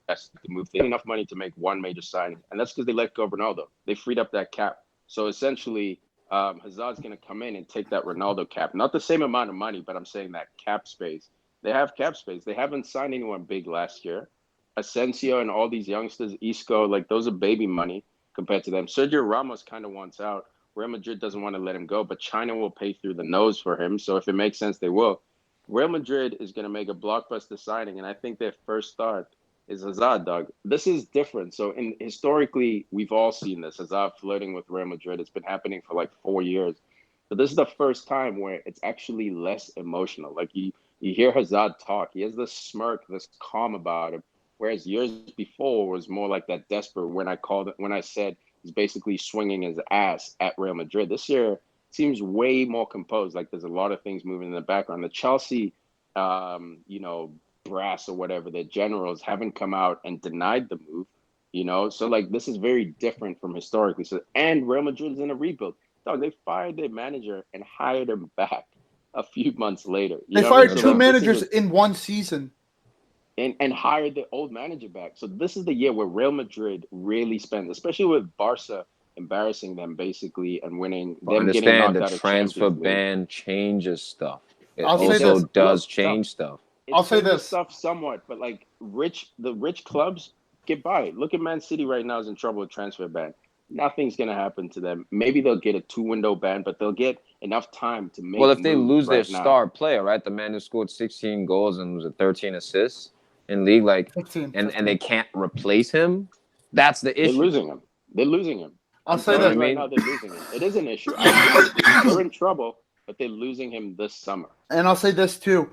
to move. They have enough money to make one major signing, and that's because they let go of Ronaldo. They freed up that cap. So essentially, Hazard's going to come in and take that Ronaldo cap. Not the same amount of money, but I'm saying that cap space. They have cap space. They haven't signed anyone big last year. Asensio and all these youngsters, Isco, like those are baby money compared to them. Sergio Ramos kind of wants out. Real Madrid doesn't want to let him go, but China will pay through the nose for him. So if it makes sense, they will. Real Madrid is going to make a blockbuster signing, and I think their first start is Hazard, dog. This is different. So historically, we've all seen this. Hazard flirting with Real Madrid. It's been happening for like 4 years. But this is the first time where it's actually less emotional. Like you hear Hazard talk. He has this smirk, this calm about him. Whereas years before was more like that desperate when I said he's basically swinging his ass at Real Madrid. This year seems way more composed. Like there's a lot of things moving in the background. The Chelsea, brass or whatever, the generals haven't come out and denied the move, so like this is very different from historically. So and Real Madrid is in a rebuild. Dog, they fired their manager and hired him back a few months later. They fired two managers in one season and hired the old manager back. So this is the year where Real Madrid really spends, especially with Barca embarrassing them basically and winning. Understand the transfer ban changes stuff. It also does change stuff. I'll say this stuff somewhat, but like the rich clubs get by. Look at Man City right now is in trouble with transfer ban. Nothing's gonna happen to them. Maybe they'll get a 2-window ban, but they'll get enough time to make. Well, if they lose their star player, right, the man who scored 16 goals and was 13 assists in league, like, 15. And they can't replace him, that's the issue. They're losing him. I'll say that right now they're losing him. It is an issue. They're in trouble, but they're losing him this summer. And I'll say this too.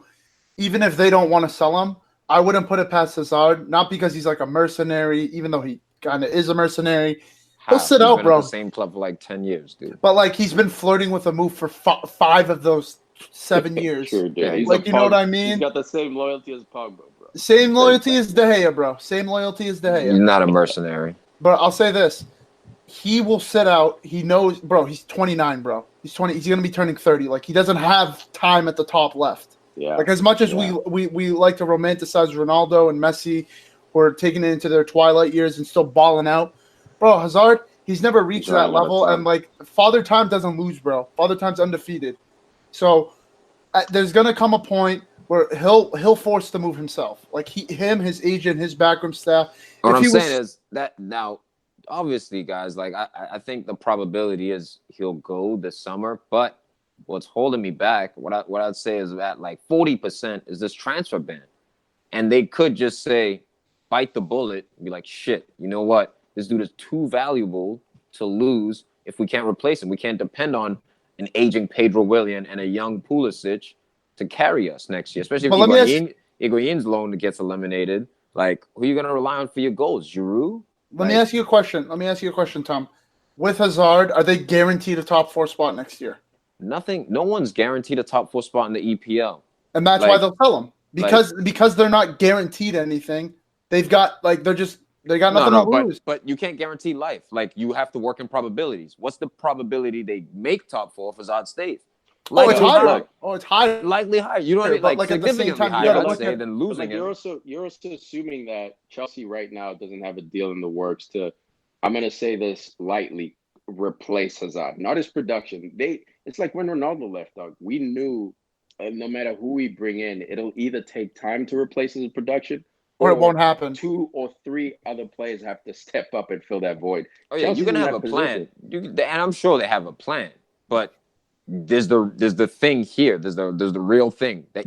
Even if they don't want to sell him, I wouldn't put it past Hazard. Not because he's like a mercenary, even though he kind of is a mercenary. He'll sit out, bro. At the same club for like 10 years, dude. But like he's been flirting with a move for 5 of those 7 years. Sure, dude. Yeah, like you know what I mean? He's got the same loyalty as Pogba, bro. Same loyalty as De Gea, bro. Same loyalty as De Gea. He's not a mercenary. But I'll say this: he will sit out. He knows, bro. He's 29, bro. He's 20. He's gonna be turning 30. Like he doesn't have time at the top left. Yeah. Like as much as we like to romanticize Ronaldo and Messi, who are taking it into their twilight years and still balling out, bro. Hazard, he's never reached that level, and like Father Time doesn't lose, bro. Father Time's undefeated. So there's gonna come a point where he'll force the move himself. Like his agent, his backroom staff. What I'm saying is that now, obviously, guys, like I think the probability is he'll go this summer, but what's holding me back, what I'd say is that like 40% is this transfer ban. And they could just say, bite the bullet, and be like, shit, you know what? This dude is too valuable to lose if we can't replace him. We can't depend on an aging Pedro Willian and a young Pulisic to carry us next year, especially if Higuain's loan gets eliminated. Like, who are you going to rely on for your goals? Giroud? Let me ask you a question, Tom. With Hazard, are they guaranteed a top 4 spot next year? Nothing. No one's guaranteed a top 4 spot in the EPL. And that's why they'll sell him. because they're not guaranteed anything. They've got they got nothing to lose. But you can't guarantee life. Like you have to work in probabilities. What's the probability they make top 4 if Hazard stays? It's higher. It's higher. Likely higher. You know what I mean? Like significantly higher, I'd say, than losing You're also assuming that Chelsea right now doesn't have a deal in the works to, I'm gonna say this lightly, replace Hazard. Not his production. It's like when Ronaldo left, dog. We knew no matter who we bring in, it'll either take time to replace his production, or it won't happen. 2 or 3 other players have to step up and fill that void. Oh yeah, you're gonna have a plan. And I'm sure they have a plan, but there's the thing here. There's the real thing that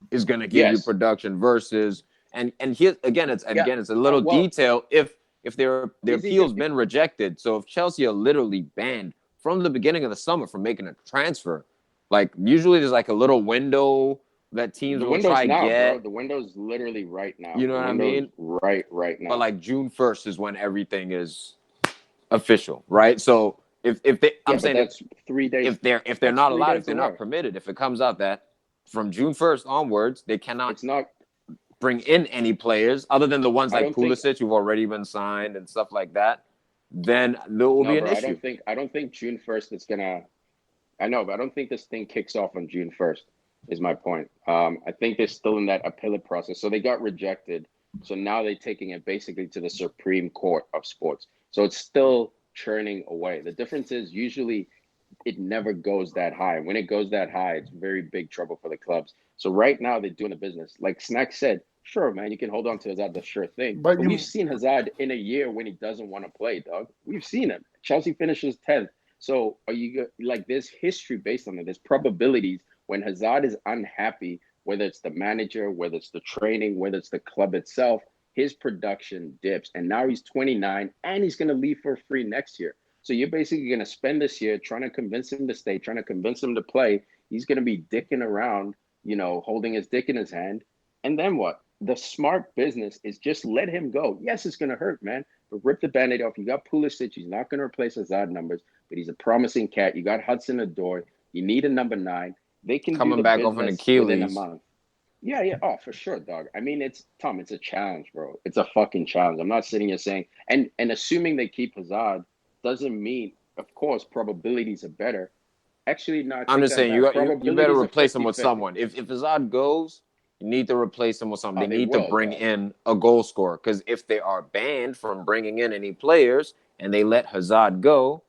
is gonna give you production versus and here again it's a little detail if their appeal's been rejected. So if Chelsea are literally banned from the beginning of the summer from making a transfer, like usually there's like a little window that teams will try to get. Bro. The window's literally right now. You know what I mean? Right now. But like June 1st is when everything is official, right? So if they, I'm saying that's 3 days. If they're not allowed, if they're not permitted, if it comes out that from June 1st onwards, they cannot bring in any players other than the ones like Pulisic who've already been signed and stuff like that, then there will be an issue. I don't think June 1st is gonna. I know, but I don't think this thing kicks off on June 1st. Is my point. I think they're still in that appellate process. So they got rejected. So now they're taking it basically to the Supreme Court of sports. So it's still churning away. The difference is usually it never goes that high. When it goes that high, it's very big trouble for the clubs. So right now they're doing the business. Like Snack said, sure, man, you can hold on to Hazard, the sure thing. But we've seen Hazard in a year when he doesn't want to play, dog. We've seen him. Chelsea finishes 10th. So are you like there's history based on it. There's probabilities when Hazard is unhappy, whether it's the manager, whether it's the training, whether it's the club itself, his production dips. And now he's 29 and he's going to leave for free next year. So you're basically going to spend this year trying to convince him to stay, trying to convince him to play. He's going to be dicking around, holding his dick in his hand. And then what? The smart business is just let him go. Yes, it's going to hurt, man. But rip the Band-Aid off. You got Pulisic. He's not going to replace Hazard numbers, but he's a promising cat. You got Hudson-Odoi. You need a number 9. They can coming back off an Achilles within a month. Yeah. Oh, for sure, dog. I mean, it's a challenge, bro. It's a fucking challenge. I'm not sitting here saying and assuming they keep Hazard doesn't mean, of course, probabilities are better. Actually, not. I'm just saying you better replace him with someone. If Hazard goes, you need to replace him with someone. They need to bring in a goal scorer because if they are banned from bringing in any players and they let Hazard go,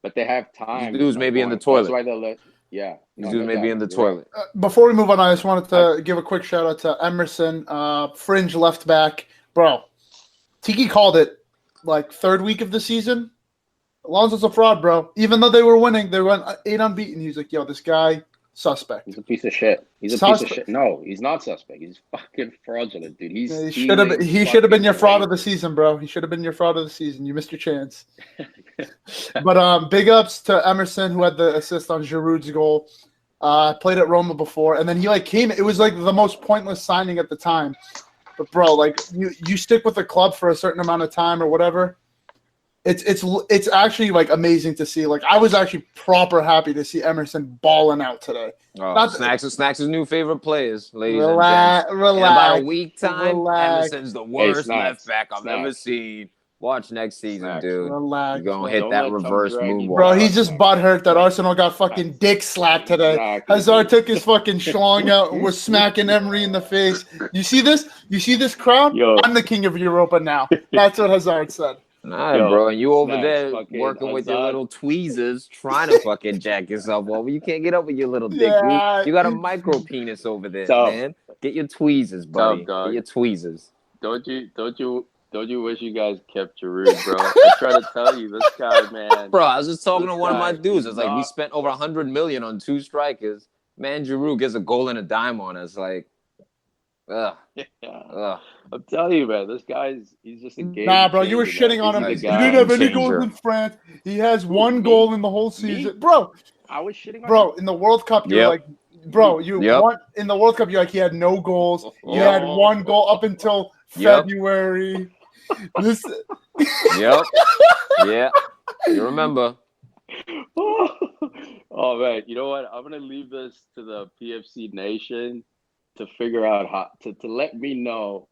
but they have time. Dudes maybe in the toilet. That's why they'll let. Yeah. Dudes may be in the toilet. Before we move on, I just wanted to give a quick shout out to Emerson, fringe left back. Bro, Tiki called it like third week of the season. Alonso's a fraud, bro. Even though they were winning, they went 8 unbeaten. He's like, yo, this guy, suspect. He's a piece of shit. He's a piece of shit. No, he's not suspect. He's fucking fraudulent, dude. He should have been your fraud of the season, bro. He should have been your fraud of the season. You missed your chance. But big ups to Emerson, who had the assist on Giroud's goal. Played at Roma before, and then he came. It was like the most pointless signing at the time. But bro, like you stick with the club for a certain amount of time or whatever. It's actually like amazing to see. Like I was actually proper happy to see Emerson balling out today. Oh, Snacks' new favorite players, ladies relax, and gents. Relax. In about a week time, Emerson's the worst left back I've ever seen. Watch next season, dude. Relax. You're gonna hit that reverse moonwalk. Bro, he's just butthurt that Arsenal got fucking dick slapped today. Exactly. Hazard took his fucking schlong out and was smacking Emery in the face. You see this? You see this crown? Yo. I'm the king of Europa now. That's what Hazard said. Nah, bro, and you over there working with your little tweezers, trying to fucking jack yourself over. You can't get up with your little dick. Yeah. You got a micro penis over there, man. Get your tweezers, buddy. Get your tweezers. Don't you wish you guys kept Giroud, bro? I try to tell you, this guy, man. Bro, I was just talking to one of my dudes. It's like we spent over $100 million on 2 strikers. Man, Giroud gets a goal and a dime on us. Like, ugh. I'm telling you, man, this guy's he's just a game. Nah, bro, you were shitting on him. He didn't have any goals in France. He has 1 goal in the whole season. Bro, I was shitting on him. Bro, in the World Cup, you're like, bro, in the World Cup, you're like, he had no goals. He had 1 goal up until February. This. Yeah. You remember. Oh, man. You know what? I'm going to leave this to the PFC Nation to figure out how to let me know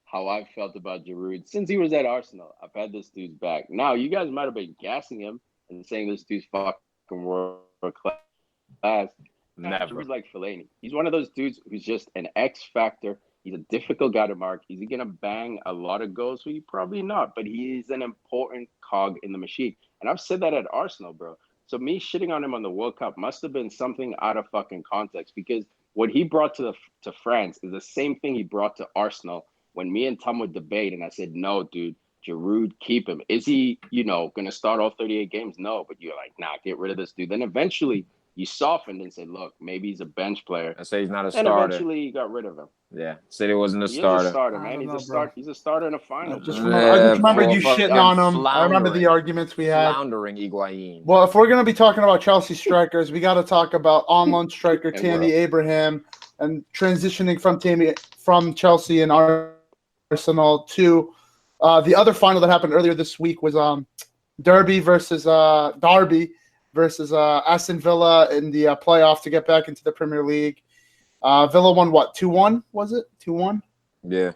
how I felt about Giroud since he was at Arsenal. I've had this dude's back. Now you guys might have been gassing him and saying this dude's fucking world class. Never. Giroud's like Fellaini. He's one of those dudes who's just an X factor. He's a difficult guy to mark. Is he gonna bang a lot of goals for you? Probably not, but he's an important cog in the machine. And I've said that at Arsenal, bro. So me shitting on him on the World Cup must have been something out of fucking context because what he brought to France is the same thing he brought to Arsenal when me and Tum would debate, and I said, no, dude, Giroud, keep him. Is he, going to start all 38 games? No, but you're like, nah, get rid of this dude. Then eventually you softened and said, look, maybe he's a bench player. I say he's not a And starter. eventually you got rid of him. Yeah, said he wasn't a He starter. is a starter, man. He's a starter in a final. I just remember you shitting on him. I remember the arguments we had. Floundering Higuain. Well, if we're going to be talking about Chelsea strikers, we got to talk about on-loan striker Tammy Abraham and transitioning from Chelsea and Arsenal to the other final that happened earlier this week was Derby versus Aston Villa in the playoff to get back into the Premier League. Villa won what, 2-1? Was it 2-1? Yeah.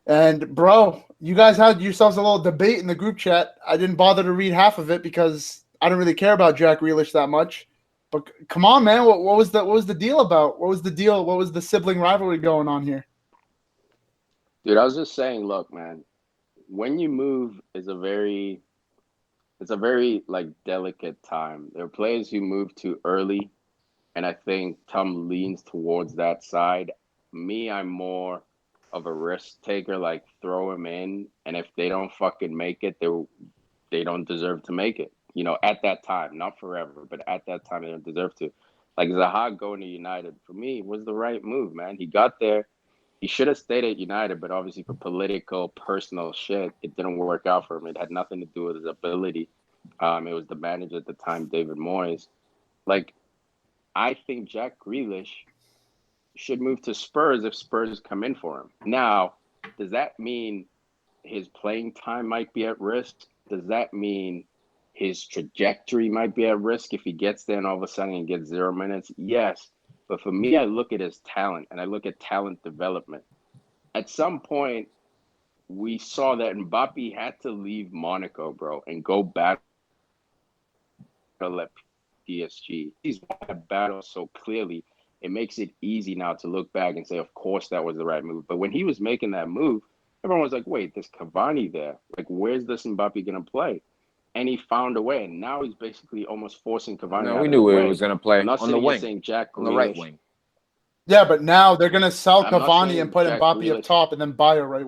And bro, you guys had yourselves a little debate in the group chat. I didn't bother to read half of it because I don't really care about Jack Grealish that much. But come on, man, what was the deal about? What was the deal? What was the sibling rivalry going on here? Dude, I was just saying, look, man, when you move it's a very like delicate time. There are players who move too early, and I think Tum leans towards that side. Me, I'm more of a risk taker, like throw him in, and if they don't fucking make it, they don't deserve to make it. At that time, not forever, but at that time, they don't deserve to. Like Zaha going to United, for me, was the right move, man. He got there. He should have stayed at United, but obviously for political, personal shit, it didn't work out for him. It had nothing to do with his ability. It was the manager at the time, David Moyes. Like, I think Jack Grealish should move to Spurs if Spurs come in for him. Now, does that mean his playing time might be at risk? Does that mean his trajectory might be at risk if he gets there and all of a sudden he gets 0 minutes? Yes. But for me, I look at his talent and I look at talent development. At some point, we saw that Mbappe had to leave Monaco, bro, and go back to PSG. He's won that battle so clearly. It makes it easy now to look back and say, of course, that was the right move. But when he was making that move, everyone was like, wait, there's Cavani there. Like, where's this Mbappe going to play? And he found a way, and now he's basically almost forcing Cavani. No, we knew where he was going to play on the wing, saying Jack Grealish, on the right wing. Yeah, but now they're going to sell Cavani and put Mbappe Grealish up top and then buy a right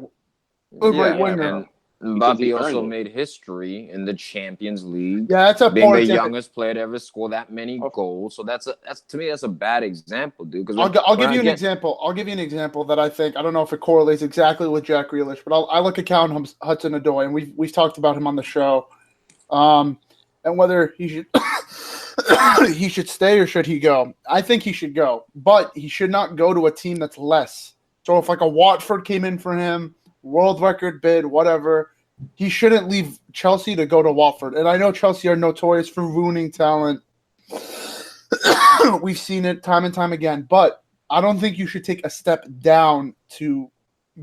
winger. And Mbappe also made history in the Champions League. Yeah, that's being the youngest player to ever score that many goals. So that's to me that's a bad example, dude. Because I'll give you an example. I'll give you an example that I don't know if it correlates exactly with Jack Grealish, but I look at Callum Hudson-Odoi, and we've talked about him on the show, and whether he should he should stay or should he go. I think he should go, but he should not go to a team that's less. So if like a Watford came in for him, world record bid, whatever, he shouldn't leave Chelsea to go to Watford. And I know Chelsea are notorious for ruining talent. We've seen it time and time again. But I don't think you should take a step down to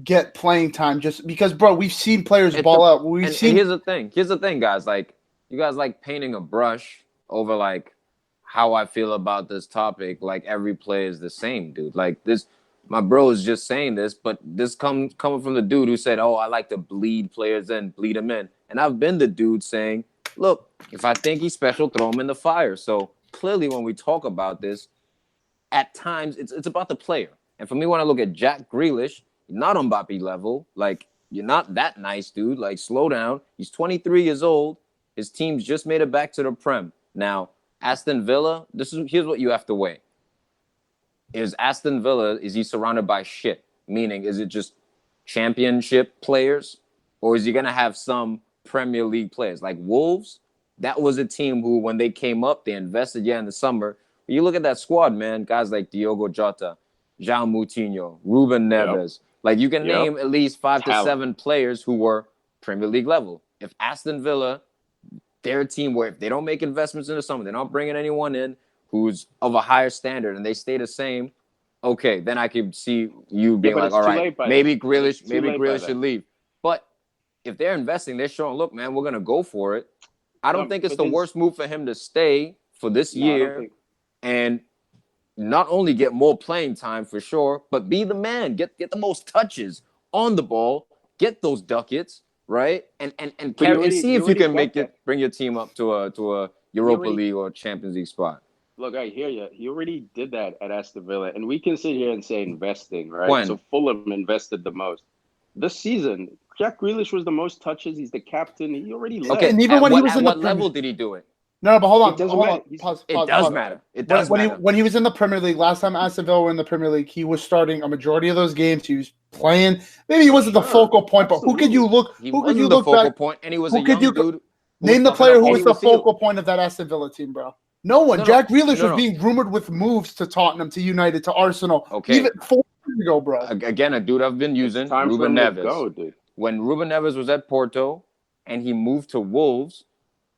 get playing time just because, bro, we've seen players ball out. And here's the thing, guys. Like, you guys like painting a brush over, like, how I feel about this topic. Like, every play is the same, dude. Like, this... My bro is just saying this, but this coming from the dude who said, oh, I like to bleed players in, bleed them in. And I've been the dude saying, look, if I think he's special, throw him in the fire. So clearly when we talk about this, at times it's about the player. And for me, when I look at Jack Grealish, not on Mbappe level, like, you're not that nice, dude. Like, slow down. He's 23 years old. His team's just made it back to the Prem. Now, Aston Villa, here's what you have to weigh. Is Aston Villa, is he surrounded by shit? Meaning, is it just championship players? Or is he going to have some Premier League players? Like Wolves, that was a team who, when they came up, they invested, in the summer. But you look at that squad, man, guys like Diogo Jota, João Moutinho, Ruben Neves. Yep. Like, you can name at least 5 to 7 players who were Premier League level. If Aston Villa, they're a team where if they don't make investments in the summer, they're not bringing anyone in who's of a higher standard and they stay the same, okay, then I could see you being but like, it's all too right, late by maybe then. Grealish, It's too late by should then. leave. But if they're investing, they're showing, look, man, we're gonna go for it. I don't think it's but the there's- worst move for him to stay for this No, I don't year think. and not only get more playing time for sure, but be the man, get the most touches on the ball, get those ducats, right? And But you carry and see if you already can got that. bring your team up to a Europa League or Champions League spot. Look, I hear you. He already did that at Aston Villa, and we can sit here and say investing, right? When? So Fulham invested the most this season. Jack Grealish was the most touches. He's the captain. He already left. Okay, And even when he was at in the what level Premier- did he do it? No, but hold on. It doesn't Hold matter. on. Pause. It Pause. does Pause. matter. It does When matter. when he was in the Premier League last time Aston Villa were in the Premier League, he was starting a majority of those games. He was playing. Maybe he wasn't the Sure, focal point, but who could you look? He Who could you wasn't the look focal back? point, and he was who a could young you- dude. Name the fucking player up who all was over the field. focal point of that Aston Villa team, bro. No one. No, Jack Grealish no, was no. being rumored with moves to Tottenham, to United, to Arsenal. Okay. Even 4 years ago, bro. Again, a dude I've been using, It's time for Ruben him to Neves. go, dude. When Ruben Neves was at Porto and he moved to Wolves,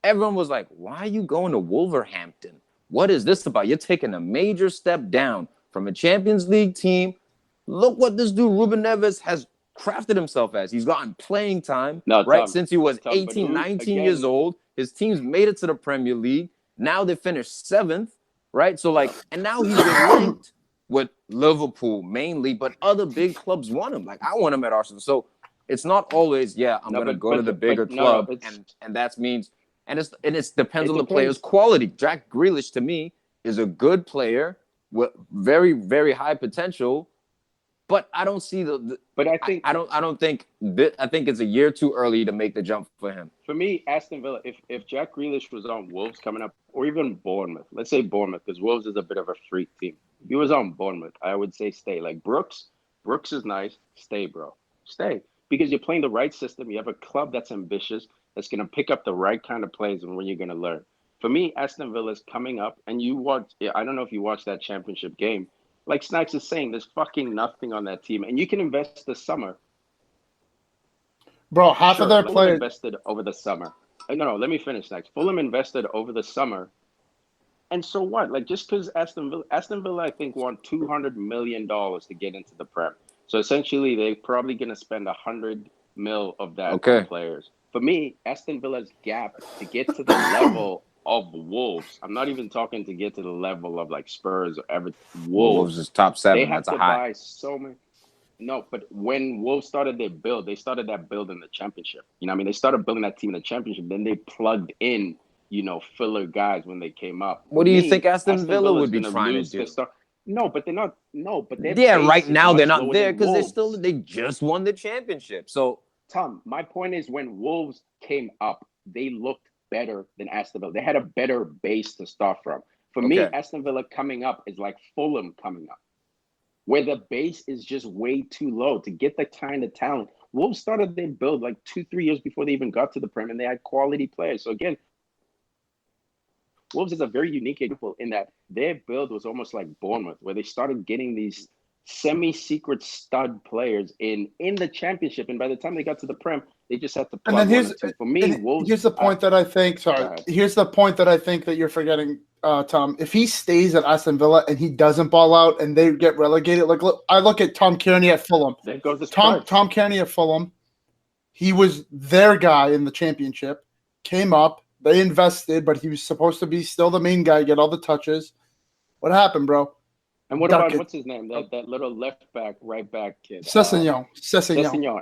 everyone was like, why are you going to Wolverhampton? What is this about? You're taking a major step down from a Champions League team. Look what this dude, Ruben Neves, has crafted himself as. He's gotten playing time, No, right? Tom, Since he was Tom, but 18, who, 19 again- years old. His team's made it to the Premier League. Now they finished 7th, right? So, like, and now he's been linked with Liverpool mainly, but other big clubs want him. Like, I want him at Arsenal. So it's not always, I'm No, going to but- go to the bigger but no, club, it's- and that means, and it depends It on the depends. player's quality. Jack Grealish, to me, is a good player with very, very high potential, but I don't see But I think I don't think I think it's a year too early to make the jump for him. for me, Aston Villa, if Jack Grealish was on Wolves coming up, or even Bournemouth, let's say Bournemouth, because Wolves is a bit of a freak team. If he was on Bournemouth, I would say stay. Like Brooks is nice. Stay, bro. Stay. Because you're playing the right system. You have a club that's ambitious, that's going to pick up the right kind of plays and when you're going to learn. For me, Aston Villa is coming up, and you watch, I don't know if you watched that championship game. Like Snacks is saying, there's fucking nothing on that team, and you can invest this summer. Bro, half of their Fulham players. invested over the summer. No, let me finish next. Fulham invested over the summer, and so what? Like just because Aston Villa, I think, want $200 million to get into the Prem. So essentially, they're probably going to spend $100 million of that on players. For me, Aston Villa's gap to get to the level of Wolves. I'm not even talking to get to the level of like Spurs or Everton. Wolves is top 7. They have That's to a high. buy so many. No, but when Wolves started their build, they started that build in the championship. You know what I mean? They started building that team in the championship. Then they plugged in, filler guys when they came up. What do you think Aston Villa would be trying to do? No, but they're not. No, but they're right now they're not there because they just won the championship. So Tom, my point is when Wolves came up, they looked better than Aston Villa. They had a better base to start from. For me, Aston Villa coming up is like Fulham coming up, where the base is just way too low to get the kind of talent. Wolves started their build like 2-3 years before they even got to the Prem, and they had quality players. So again, Wolves is a very unique example in that their build was almost like Bournemouth, where they started getting these semi-secret stud players in the championship, and by the time they got to the Prem, they just had to plug And then one or two. For me, Wolves. Here's the point that I think. Sorry, here's the point that I think that you're forgetting, Tom. If he stays at Aston Villa and he doesn't ball out and they get relegated, like I look at Tom Kearney at Fulham. There goes the Tom Kearney at Fulham. He was their guy in the championship. Came up. They invested, but he was supposed to be still the main guy, get all the touches. What happened, bro? And what about what's his name? That little left back, right back kid. Sessegnon.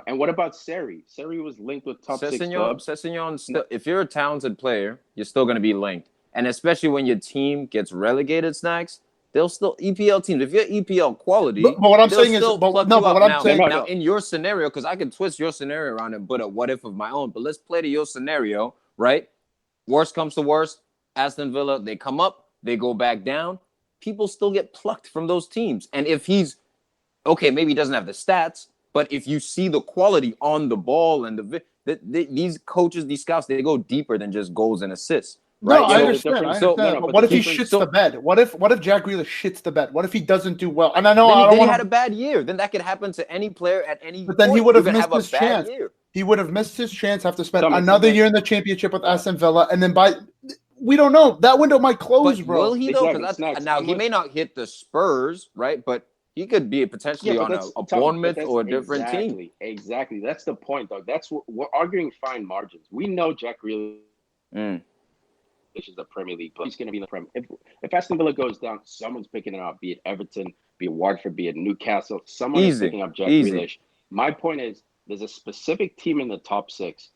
And what about Seri? Seri was linked with top 6 clubs. Sessegnon, if you're a talented player, you're still going to be linked. And especially when your team gets relegated, Snacks, they'll still EPL teams. If you're EPL quality, but what I'm saying is, now in your scenario, because I can twist your scenario around and put a what if of my own. But let's play to your scenario, right? Worst comes to worst, Aston Villa, they come up, they go back down. People still get plucked from those teams. And if he's, okay, maybe he doesn't have the stats, but if you see the quality on the ball and these coaches, these scouts, they go deeper than just goals and assists. Right? No, I understand. But what if he shits the bed? What if Jack Grealish shits the bed? What if he doesn't do well? And I know he had a bad year. Then that could happen to any player at any But then point. he would have missed his chance. Year. He would have missed his chance, have to spend another year in the championship with Aston Villa, and then we don't know. That window might close, but bro. Will he though? Because now he may not hit the Spurs, right? But He could be potentially on a Bournemouth or a different team. Exactly. That's the point, dog. That's what we're arguing. Fine margins. We know Jack Grealish is a Premier League player. He's going to be in the Premier. If Aston Villa goes down, someone's picking it up. Be it Everton, be it Watford, be it Newcastle. Someone is picking up Jack Grealish. My point is, there's a specific team in the top 6,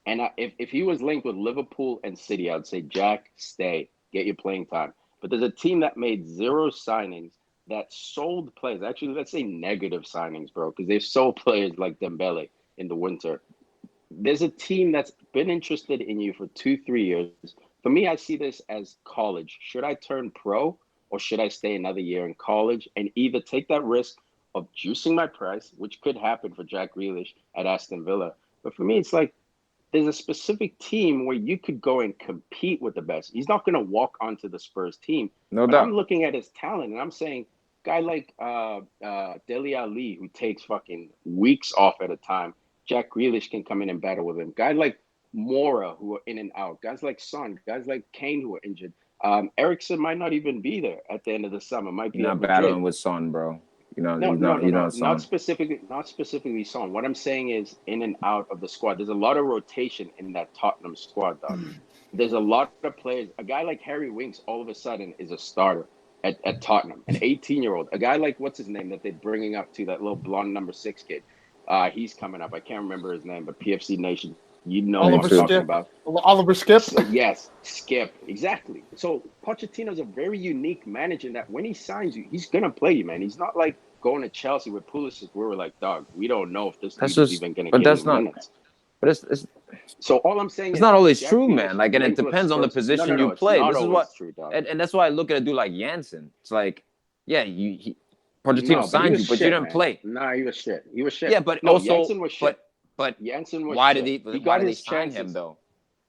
and if he was linked with Liverpool and City, I'd say Jack, stay, get your playing time. But there's a team that made 0 signings, that sold players. Actually, let's say negative signings, bro, because they sold players like Dembele in the winter. There's a team that's been interested in you for 2-3 years. For me, I see this as college. Should I turn pro or should I stay another year in college and either take that risk of juicing my price, which could happen for Jack Grealish at Aston Villa. But for me, it's like there's a specific team where you could go and compete with the best. He's not going to walk onto the Spurs team. No doubt. I'm looking at his talent and I'm saying, guy like Dele Alli, who takes fucking weeks off at a time, Jack Grealish can come in and battle with him. Guy like Mora, who are in and out. Guys like Son. Guys like Kane, who are injured. Ericsson might not even be there at the end of the summer. Might be not battling with Son, bro. Not specifically Son. What I'm saying is in and out of the squad. There's a lot of rotation in that Tottenham squad, dog. There's a lot of players. A guy like Harry Winks all of a sudden is a starter at Tottenham, an 18-year-old. A guy like, what's his name that they're bringing up to, that little blonde number 6 kid. He's coming up. I can't remember his name, but PFC Nation, you know what I'm talking about. Oliver Skip? Yes, Skip. Exactly. So Pochettino's a very unique manager in that when he signs you, he's going to play you, man. He's not like going to Chelsea with Pulisic where we're like, dog, we don't know if this dude is even going to get any minutes. But it's so all I'm saying it's not always true, man. Like, and it depends on the position you play. This is what, true, dog. And that's why I look at a dude like Jansen. It's like, yeah, Pochettino signed you, but you didn't play. Nah, he was shit. Yeah, but also, Jansen was shit. But Jansen was why shit. Why did they sign him though?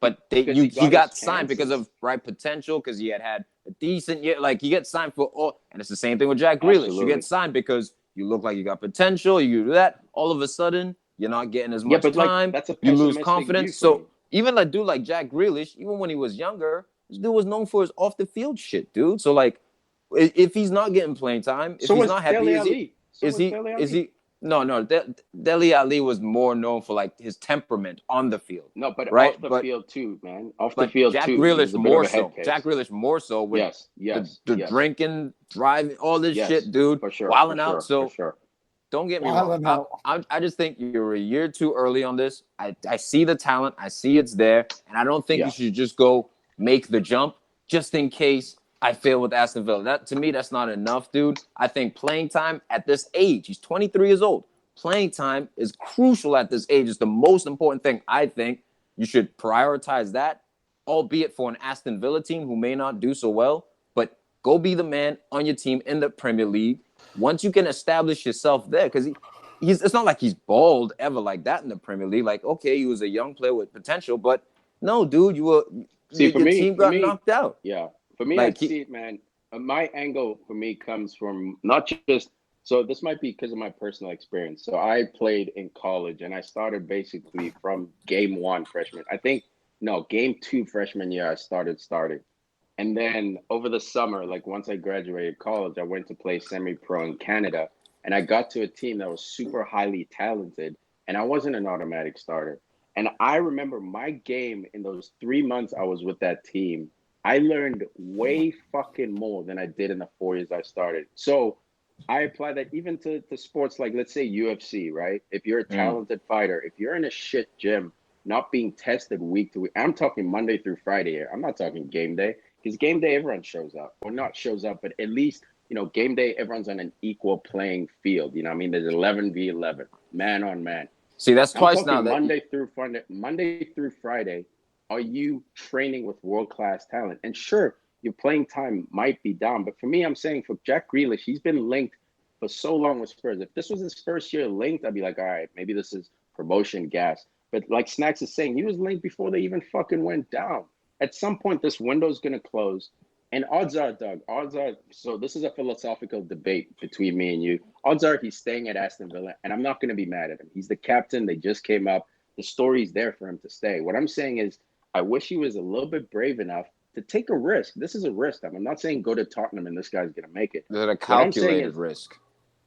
But he got signed because of potential, because he had a decent year. Like, you get signed for all, and it's the same thing with Jack Grealish. Absolutely. You get signed because you look like you got potential. You do that. All of a sudden, you're not getting as much time. That's you lose confidence. So even a dude like Jack Grealish, even when he was younger, this dude was known for his off the field shit, dude. So like, if he's not getting playing time, if he's not happy, is he? No. Dele Alli was more known for like his temperament on the field. No, but right? off the field too, man. Off the field Jack too. Grealish more so. Jack Grealish more so with yes, the drinking, driving, all this shit, dude. For sure. Wilding out. For sure. Don't get me wrong. I just think you're a year too early on this. I see the talent. I see it's there. And I don't think you should just go make the jump just in case I fail with Aston Villa. To me, that's not enough, dude. I think playing time at this age, he's 23 years old. Playing time is crucial at this age. It's the most important thing. I think you should prioritize that, albeit for an Aston Villa team who may not do so well. But go be the man on your team in the Premier League. Once you can establish yourself there, because it's not like he's bald ever like that in the Premier League. Like, okay, he was a young player with potential, but no, dude, your team got knocked out. Yeah, for me, I see it, man. My angle for me comes from not just, so this might be because of my personal experience. So I played in college and I started basically from game 1 freshman. Game 2 freshman year, I started. And then over the summer, like once I graduated college, I went to play semi-pro in Canada. And I got to a team that was super highly talented. And I wasn't an automatic starter. And I remember my game in those 3 months I was with that team, I learned way fucking more than I did in the 4 years I started. So I apply that even to sports like, let's say, UFC, right? If you're a talented fighter, if you're in a shit gym, not being tested week to week, I'm talking Monday through Friday here. I'm not talking game day. Because game day, everyone shows up. Or not shows up, but at least, game day, everyone's on an equal playing field. You know what I mean? There's 11v11, man on man. See, that's twice now. Monday through Friday, are you training with world-class talent? And sure, your playing time might be down. But for me, I'm saying for Jack Grealish, he's been linked for so long with Spurs. If this was his first year linked, I'd be like, all right, maybe this is promotion gas. But like Snacks is saying, he was linked before they even fucking went down. At some point, this window's going to close. And odds are, so this is a philosophical debate between me and you. Odds are he's staying at Aston Villa, and I'm not going to be mad at him. He's the captain. They just came up. The story's there for him to stay. What I'm saying is I wish he was a little bit brave enough to take a risk. This is a risk. I'm not saying go to Tottenham and this guy's going to make it. There's a calculated risk.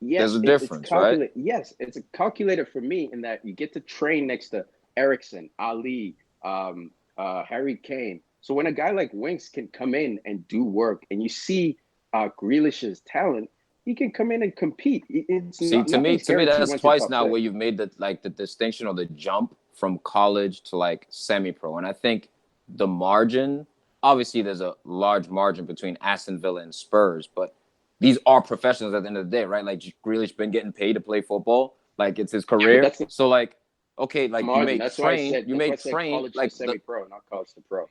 Yes, There's a it's difference, right? calculated. Yes, it's a calculator for me in that you get to train next to Erickson, Ali, Harry Kane. So when a guy like Winks can come in and do work, and you see Grealish's talent, he can come in and compete. It's See, not to me, nothing scary if he that's went to twice top now where six. you've made the distinction or the jump from college to like semi-pro, and I think the margin, obviously, there's a large margin between Aston Villa and Spurs, but these are professionals at the end of the day, right? Like Grealish been getting paid to play football, like it's his Yeah, but career. that's the So like, okay, like margin. That's why I said. you That's why may I said train college to like semi-pro, not college to pro.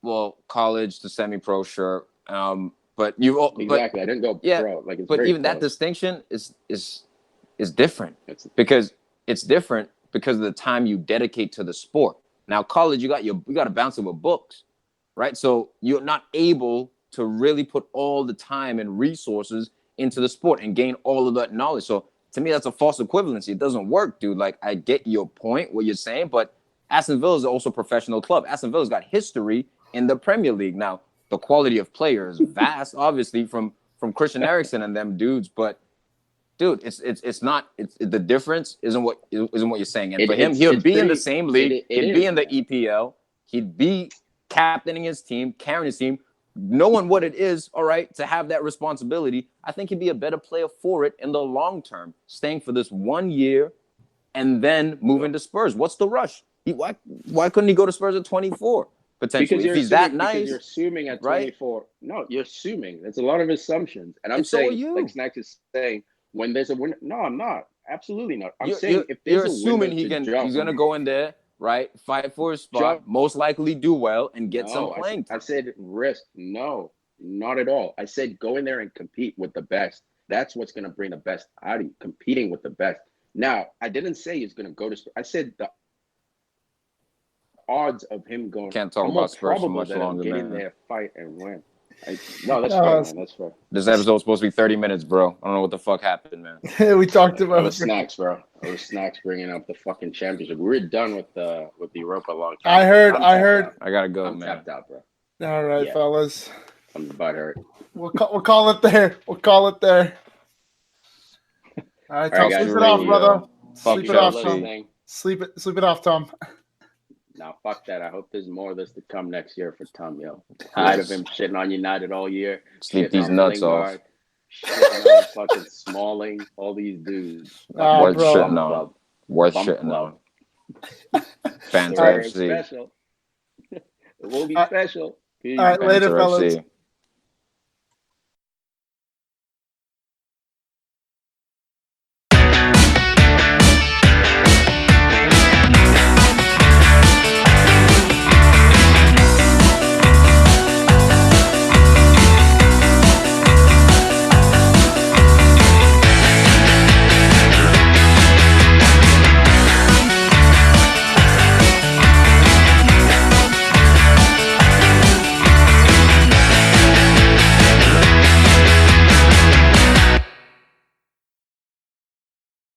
well, college to semi-pro, sure. But Exactly. I didn't go yeah, pro. Like it's but very even that close. distinction is different It's because it's different because of the time you dedicate to the sport. Now, college, you got to bounce it with books, right? So you're not able to really put all the time and resources into the sport and gain all of that knowledge. So to me, that's a false equivalency. It doesn't work, dude. Like I get your point, what you're saying, but Aston Villa is also a professional club. Aston Villa's got history in the Premier League. Now, the quality of players vast, obviously, from Christian Eriksen and them dudes, but dude, it's not the difference isn't what you're saying. And for him, he would be in the same league. It He'd be is, in the man. EPL. He'd be captaining his team, carrying his team, knowing what it is, all right, to have that responsibility. I think he'd be a better player for it in the long term, staying for this 1 year and then moving to Spurs. What's the rush? Why couldn't he go to Spurs at 24 Because potentially? If you're he's assuming, that nice, you're assuming at right? 24. No, you're assuming. There's a lot of assumptions. And I'm And so are saying, you. like Snacks is saying, when there's a winner. No, I'm not. Absolutely not. I'm You're, saying if you're there's a window assuming to jump, he's gonna go in there, right? Fight for his spot, jump. most likely do well and get some No, playing I time. said risk. No, not at all. I said go in there and compete with the best. That's what's going to bring the best out of you, competing with the best. Now, I didn't say he's going to go to. I said the odds of him going Can't talk are more about Spurs for probable much than him longer, getting man. there, fight and win. No, that's No, fair, man. That's fair. This episode's supposed to be 30 minutes, bro. I don't know what the fuck happened, man. we talked It about was Snacks, bro. It was Snacks bringing up the fucking championship. We were done with the Europa a long time. I heard. I'm tapped out. I gotta go, I'm man. tapped out, bro. All right, Yeah. fellas. I'm butthurt. We'll call it there. We'll call it there. All right, All Tom. right, guys. Sleep it off, brother. Fuck Sleep it off, Chelsea. Tom. Sleep it off, Tom. Now, fuck that. I hope there's more of this to come next year for Tum, yo. Tired of him shitting on United all year. Sleep shitting these on nuts Lingard, off. shitting on fucking Smalling, all these dudes. Worth bro. shitting on. Club. Worth Bum shitting club. on. Fanta Very FC. special. It will be All right. special. Peace. All right, later, Fanta fellas. FC.